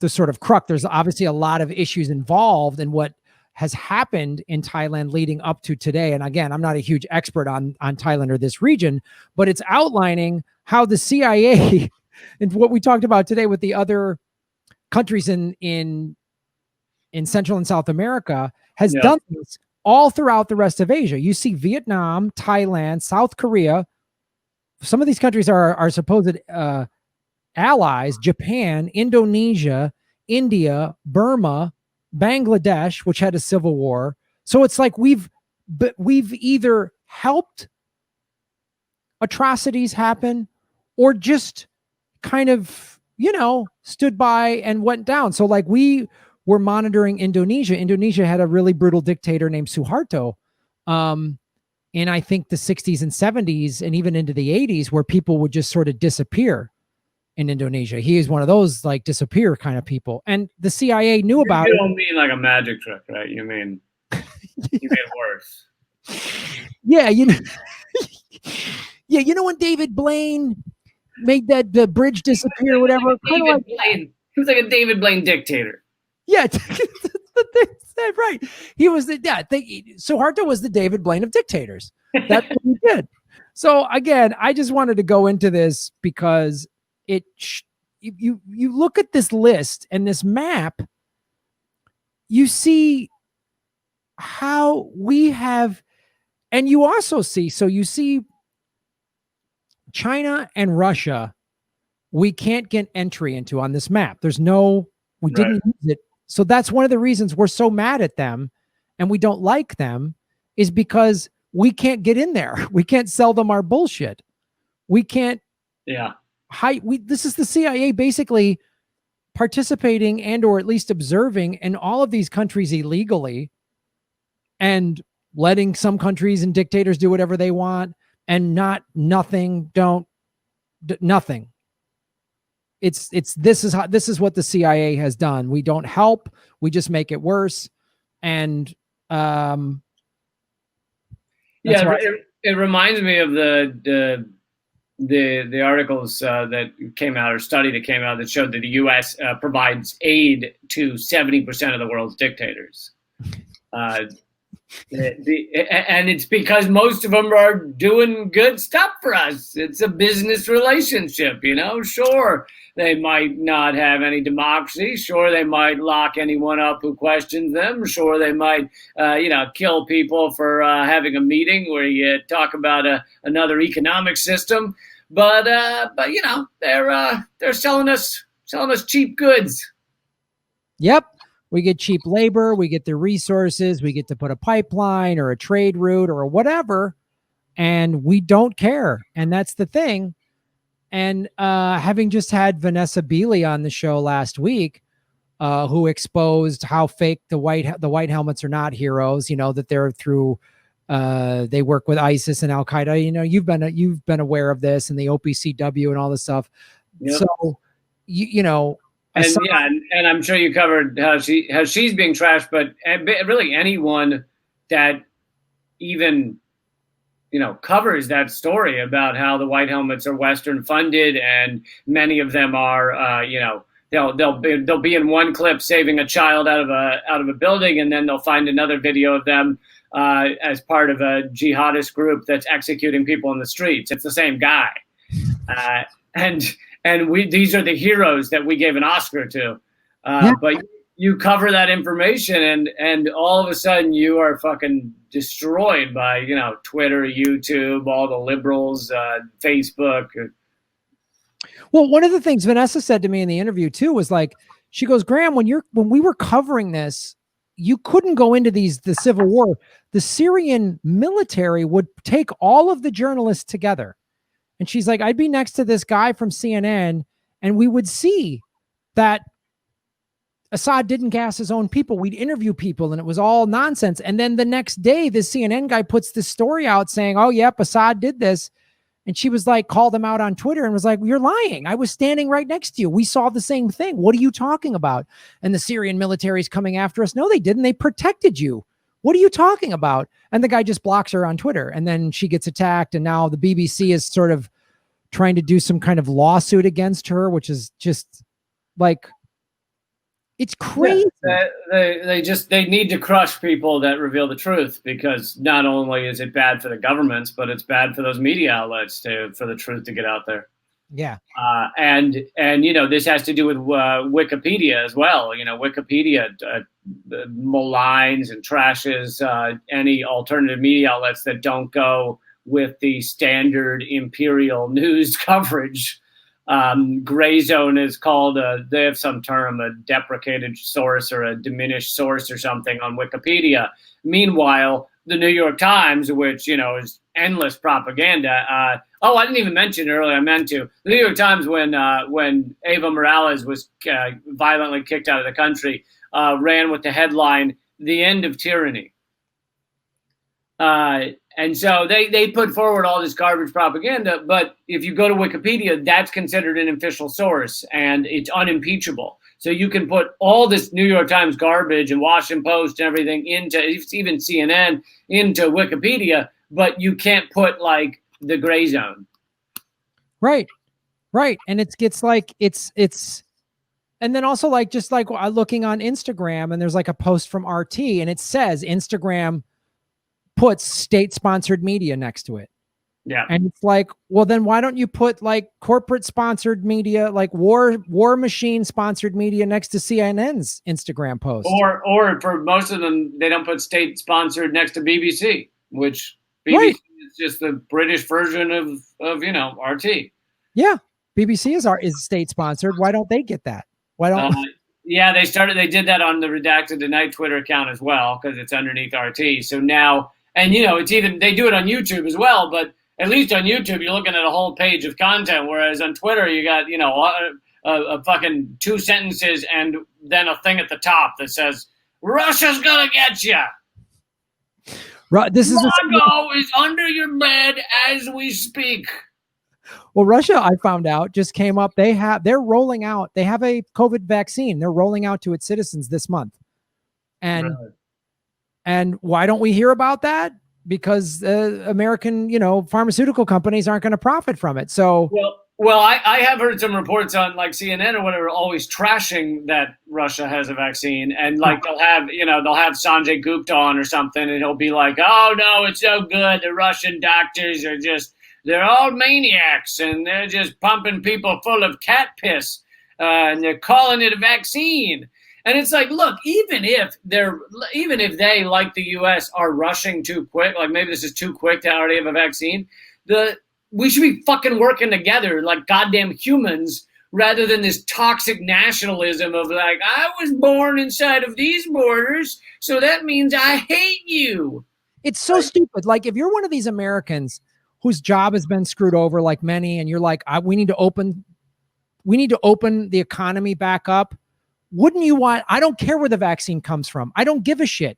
sort of crux. There's obviously a lot of issues involved in what has happened in Thailand leading up to today. And again, I'm not a huge expert on Thailand or this region, but it's outlining how the CIA and what we talked about today with the other countries in Central and South America has done this all throughout the rest of Asia. You see Vietnam, Thailand, South Korea. Some of these countries are supposed allies, Japan, Indonesia, India, Burma, Bangladesh, which had a civil war. So it's like we've either helped atrocities happen or just kind of, stood by and went down. So like we were monitoring Indonesia. Indonesia had a really brutal dictator named Suharto in I think the 60s and 70s and even into the 80s, where people would just sort of disappear in Indonesia. He is one of those like disappear kind of people. And the CIA knew about it. You don't mean like a magic trick, right? You mean worse. Yeah, yeah, when David Blaine made the bridge disappear, whatever. David Blaine. He was like a David Blaine dictator. Yeah, right. He was the Suharto was the David Blaine of dictators. That's what he did. So again, I just wanted to go into this because you look at this list and this map, you see how we have, and you also see, so you see China and Russia, we can't get entry into on this map. There's no, we didn't use it. So that's one of the reasons we're so mad at them and we don't like them, is because we can't get in there. We can't sell them our bullshit. We can't. Yeah. This is the CIA basically participating and or at least observing in all of these countries illegally and letting some countries and dictators do whatever they want and nothing. This is what the CIA has done. We don't help. We just make it worse. And it reminds me of the articles that came out, or study that came out, that showed that the U.S. provides aid to 70% of the world's dictators. And it's because most of them are doing good stuff for us. It's a business relationship, Sure, they might not have any democracy. Sure, they might lock anyone up who questions them. Sure, they might, kill people for having a meeting where you talk about another economic system. But they're selling us cheap goods. Yep. We get cheap labor, we get the resources, we get to put a pipeline or a trade route or whatever, and we don't care. And that's the thing. And having just had Vanessa Beeley on the show last week, who exposed how fake the white helmets are not heroes, that they're through they work with ISIS and Al Qaeda. You've been aware of this and the OPCW and all this stuff. Yep. So and I'm sure you covered how she's being trashed, but really anyone that even covers that story about how the white helmets are Western funded, and many of them are they'll be in one clip saving a child out of a building, and then they'll find another video of them as part of a jihadist group that's executing people in the streets. It's the same guy, and these are the heroes that we gave an Oscar to. But you cover that information and all of a sudden you are fucking destroyed by, Twitter, YouTube, all the liberals, Facebook. Well, one of the things Vanessa said to me in the interview too was like, she goes, Graham, when we were covering this, you couldn't go into the civil war. The Syrian military would take all of the journalists together. And she's like, I'd be next to this guy from CNN and we would see that Assad didn't gas his own people. We'd interview people and it was all nonsense. And then the next day, this CNN guy puts this story out saying, oh, yep, Assad did this. And she was like, called him out on Twitter and was like, you're lying. I was standing right next to you. We saw the same thing. What are you talking about? And the Syrian military is coming after us. No, they didn't. They protected you. What are you talking about? And the guy just blocks her on Twitter. And then she gets attacked. And now the BBC is sort of trying to do some kind of lawsuit against her, which is just like, it's crazy. Yeah, they need to crush people that reveal the truth, because not only is it bad for the governments, but it's bad for those media outlets for the truth to get out there. Yeah. And this has to do with Wikipedia as well. Wikipedia maligns and trashes any alternative media outlets that don't go with the standard imperial news coverage. Gray zone is called they have some term, a deprecated source or a diminished source or something on Wikipedia. Meanwhile, the New York Times, which, is endless propaganda. I didn't even mention it earlier. I meant to. The New York Times, when Evo Morales was violently kicked out of the country, ran with the headline, "The End of Tyranny." And so they put forward all this garbage propaganda, but if you go to Wikipedia, that's considered an official source and it's unimpeachable. So you can put all this New York Times garbage and Washington Post and everything into, even CNN, into Wikipedia, but you can't put like the gray zone. Right. And it's like, it's and then also like just like looking on Instagram, and there's like a post from RT, and it says Instagram puts state-sponsored media next to it. Yeah. And it's like, well, then why don't you put like corporate sponsored media, like war machine sponsored media next to CNN's Instagram post? Or for most of them, they don't put state sponsored next to BBC, which BBC Right. is just the British version of RT. Yeah. BBC is state sponsored. Why don't they get that? Why don't Yeah, they did that on the Redacted Tonight Twitter account as well, because it's underneath RT. So now, and it's even, they do it on YouTube as well, but at least on YouTube, you're looking at a whole page of content, whereas on Twitter, you got, a fucking 2 sentences and then a thing at the top that says, Russia's gonna get you. This is Margot is under your bed as we speak. Well, Russia, I found out, just came up. They're rolling out. They have a COVID vaccine. They're rolling out to its citizens this month. And why don't we hear about that? Because American, pharmaceutical companies aren't going to profit from it. So, well, I have heard some reports on like CNN or whatever, always trashing that Russia has a vaccine, and like they'll have Sanjay Gupta on or something, and he'll be like, "Oh no, it's so good. The Russian doctors they're all maniacs, and they're just pumping people full of cat piss, and they're calling it a vaccine." And it's like, look, even if they, like the U.S., are rushing too quick, like maybe this is too quick to already have a vaccine, we should be fucking working together like goddamn humans, rather than this toxic nationalism of like, I was born inside of these borders, so that means I hate you. It's so stupid. Like, if you're one of these Americans whose job has been screwed over, like many, and you're like, we need to open the economy back up. Wouldn't you want? I don't care where the vaccine comes from. I don't give a shit.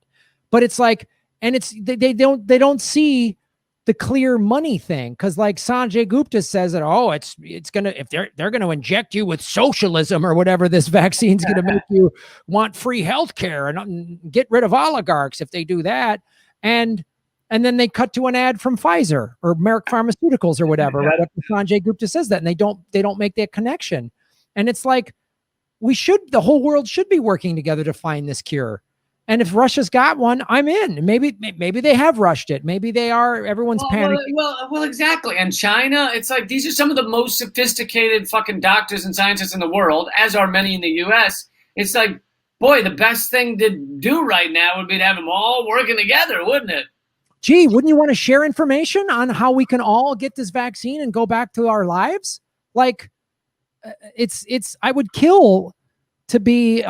But it's like, and it's they don't see the clear money thing, because like Sanjay Gupta says that, oh, it's gonna, if they're gonna inject you with socialism or whatever, this vaccine's gonna make you want free healthcare and get rid of oligarchs if they do that. And then they cut to an ad from Pfizer or Merck Pharmaceuticals or whatever. Right? Sanjay Gupta says that, and they don't make that connection. And it's like, the whole world should be working together to find this cure. And if Russia's got one, I'm in. Maybe they have rushed it. Maybe they are. Everyone's panicking. Well, exactly. And China, it's like, these are some of the most sophisticated fucking doctors and scientists in the world, as are many in the U.S. It's like, boy, the best thing to do right now would be to have them all working together, wouldn't it? Gee, wouldn't you want to share information on how we can all get this vaccine and go back to our lives? Like, I would kill to be,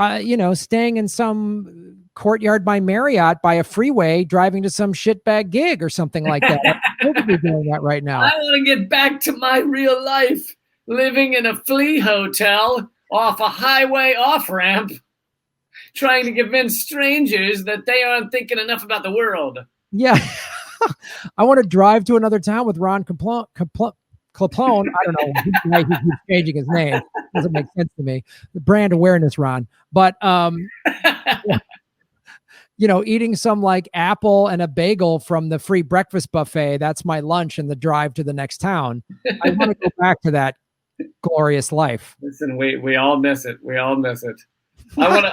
staying in some courtyard by Marriott by a freeway, driving to some shitbag gig or something like that. I could be doing that right now. I want to get back to my real life, living in a flea hotel off a highway off-ramp, trying to convince strangers that they aren't thinking enough about the world. Yeah. I want to drive to another town with Ron Capone. I don't know. He's changing his name. Doesn't make sense to me. The brand awareness, Ron. But, eating some like apple and a bagel from the free breakfast buffet. That's my lunch and the drive to the next town. I want to go back to that glorious life. Listen, we all miss it. We all miss it. I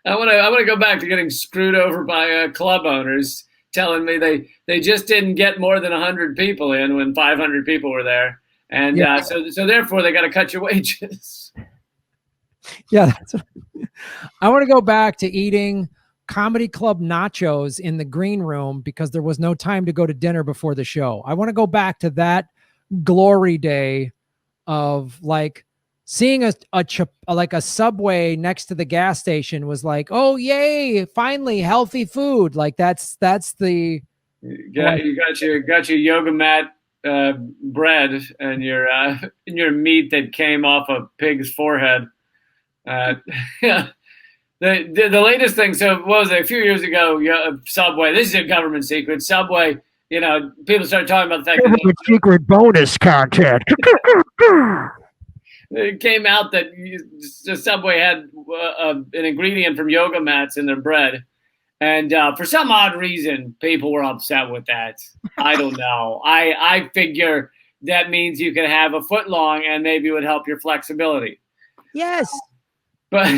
want to go back to getting screwed over by club owners telling me they just didn't get more than 100 people in when 500 people were there. And so therefore they got to cut your wages. Yeah. I want to go back to eating comedy club nachos in the green room because there was no time to go to dinner before the show. I want to go back to that glory day of like seeing a Subway next to the gas station was like, oh yay, finally healthy food. Like that's the you got your yoga mat bread and your meat that came off a pig's forehead. The latest thing. So what was it? A few years ago, Subway. This is a government secret. Subway. People started talking about the fact that secret bonus content. It came out that the Subway had an ingredient from yoga mats in their bread. And for some odd reason, people were upset with that. I don't know. I figure that means you can have a foot long and maybe it would help your flexibility. Yes. But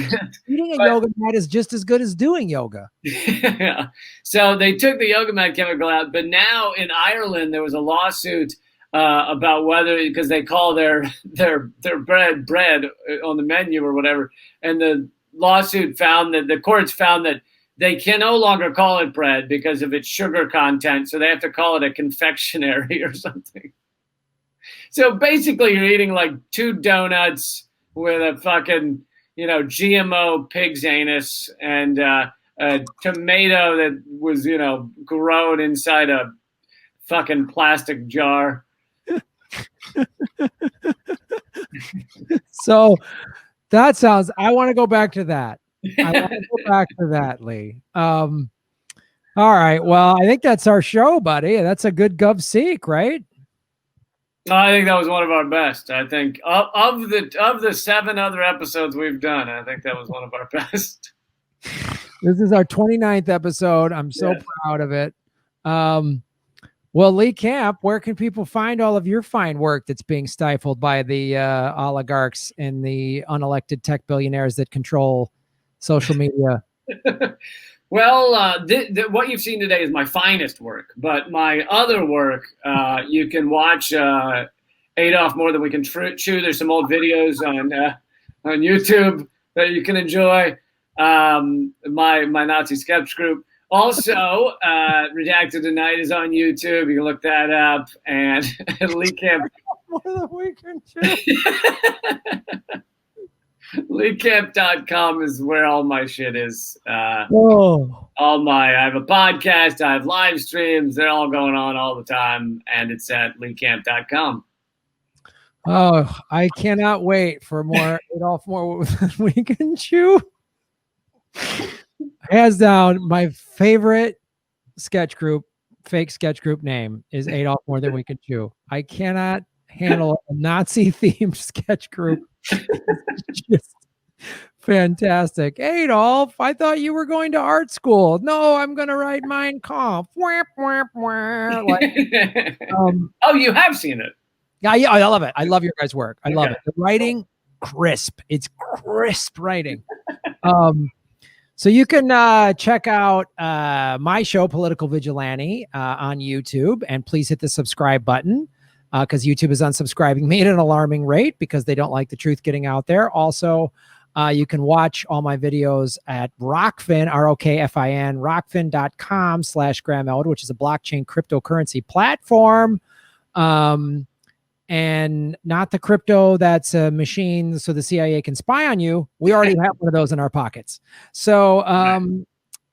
eating a yoga mat is just as good as doing yoga. Yeah. So they took the yoga mat chemical out, but now in Ireland there was a lawsuit about whether, because they call their bread on the menu or whatever, and the lawsuit found that the courts found that they can no longer call it bread because of its sugar content, so they have to call it a confectionery or something. So basically, you're eating like 2 donuts with a fucking, GMO pig's anus and a tomato that was, grown inside a fucking plastic jar. So that sounds, I want to go back to that. I want to go back to that, Lee. All right. Well, I think that's our show, buddy. That's a good Gov't, right? I think that was one of our best. I think of the 7 other episodes we've done, I think that was one of our best. This is our 29th episode. I'm so proud of it. Well, Lee Camp, where can people find all of your fine work that's being stifled by the oligarchs and the unelected tech billionaires that control social media? Well, what you've seen today is my finest work, but my other work, you can watch Adolf More Than We Can Chew. There's some old videos on YouTube that you can enjoy. My Nazi sketch group. Also, Redacted Tonight is on YouTube. You can look that up. And Lee Camp. More Than We Can Chew. LeeCamp.com is where all my shit is. I have a podcast, I have live streams, they're all going on all the time, and it's at LeeCamp.com. Oh, I cannot wait for more Adolf More Than We Can Chew. Hands down, my favorite sketch group, fake sketch group name is Adolf More Than We Can Chew. I cannot handle a Nazi-themed sketch group. It's just fantastic. Adolf, I thought you were going to art school. No, I'm going to write Mein Kampf. Like, oh, you have seen it? Yeah, I love it. I love your guys' work. I love it. The writing, crisp. It's crisp writing. So you can check out my show, Political Vigilante, on YouTube, and please hit the subscribe button. Because YouTube is unsubscribing me at an alarming rate because they don't like the truth getting out there. Also, you can watch all my videos at Rockfin, ROKFIN, rockfin.com/Graham Elwood, which is a blockchain cryptocurrency platform. And not the crypto that's a machine so the CIA can spy on you. We already have one of those in our pockets. So,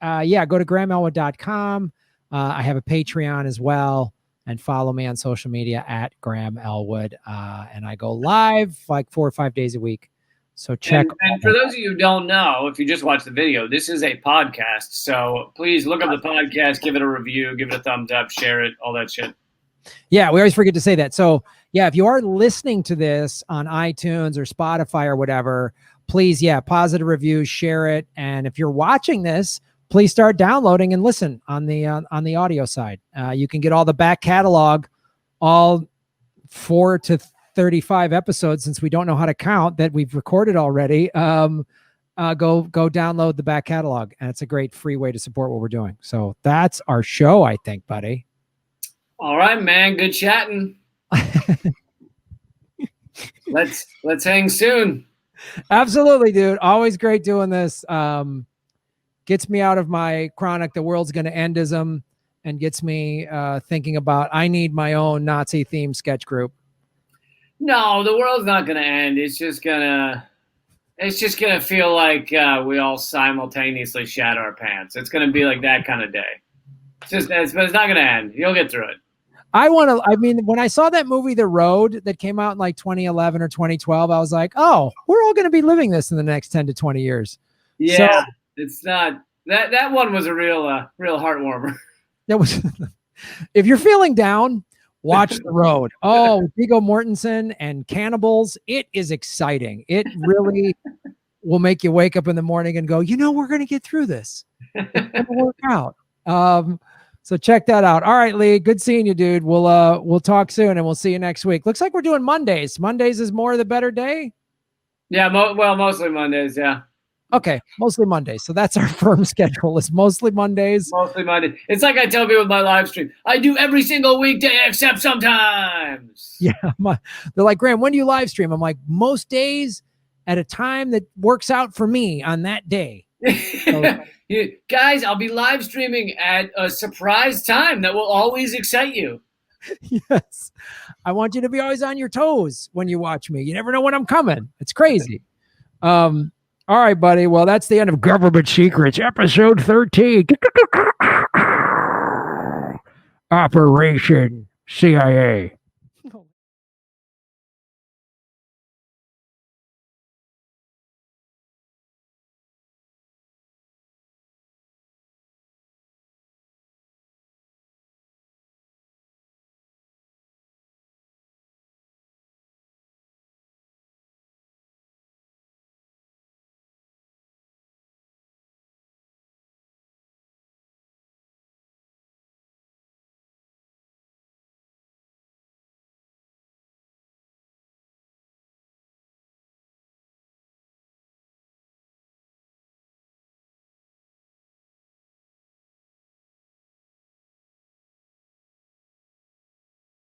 yeah, go to GrahamElwood.com. I have a Patreon as well. And follow me on social media at Graham Elwood. And I go live like 4 or 5 days a week. So check. And for those of you who don't know, if you just watch the video, this is a podcast. So please look up the podcast, give it a review, give it a thumbs up, share it, all that shit. Yeah, we always forget to say that. So yeah, if you are listening to this on iTunes or Spotify or whatever, please, positive reviews, share it. And if you're watching this, please start downloading and listen on the audio side. You can get all the back catalog, all 4 to 35 episodes, since we don't know how to count that we've recorded already. Go download the back catalog, and it's a great free way to support what we're doing. So that's our show, I think, buddy. All right, man. Good chatting. Let's hang soon. Absolutely, dude. Always great doing this. Gets me out of my chronic "the world's going to endism" and gets me thinking about I need my own Nazi-themed sketch group. No, the world's not going to end. It's just gonna feel like we all simultaneously shat our pants. It's going to be like that kind of day. But it's not going to end. You'll get through it. When I saw that movie, The Road, that came out in like 2011 or 2012, I was like, oh, we're all going to be living this in the next 10 to 20 years. Yeah. So, it's not that one was a real heart warmer. That was if you're feeling down, watch The Road. Oh, Viggo Mortensen and cannibals. It is exciting. It really will make you wake up in the morning and go, we're going to get through this. It's going to work out. So check that out. All right, Lee, good seeing you, dude. We'll talk soon and we'll see you next week. Looks like we're doing Mondays. Mondays is more the better day. Yeah. Mostly Mondays. Yeah. Okay, mostly Mondays. So that's our firm schedule. Is mostly Mondays. Mostly Monday. It's like I tell people with my live stream. I do every single weekday except sometimes. Yeah, they're like, Graham, when do you live stream? I'm like, most days at a time that works out for me on that day. So, guys, I'll be live streaming at a surprise time that will always excite you. Yes, I want you to be always on your toes when you watch me. You never know when I'm coming. It's crazy. All right, buddy. Well, that's the end of Government Secrets, episode 13. Operation CIA.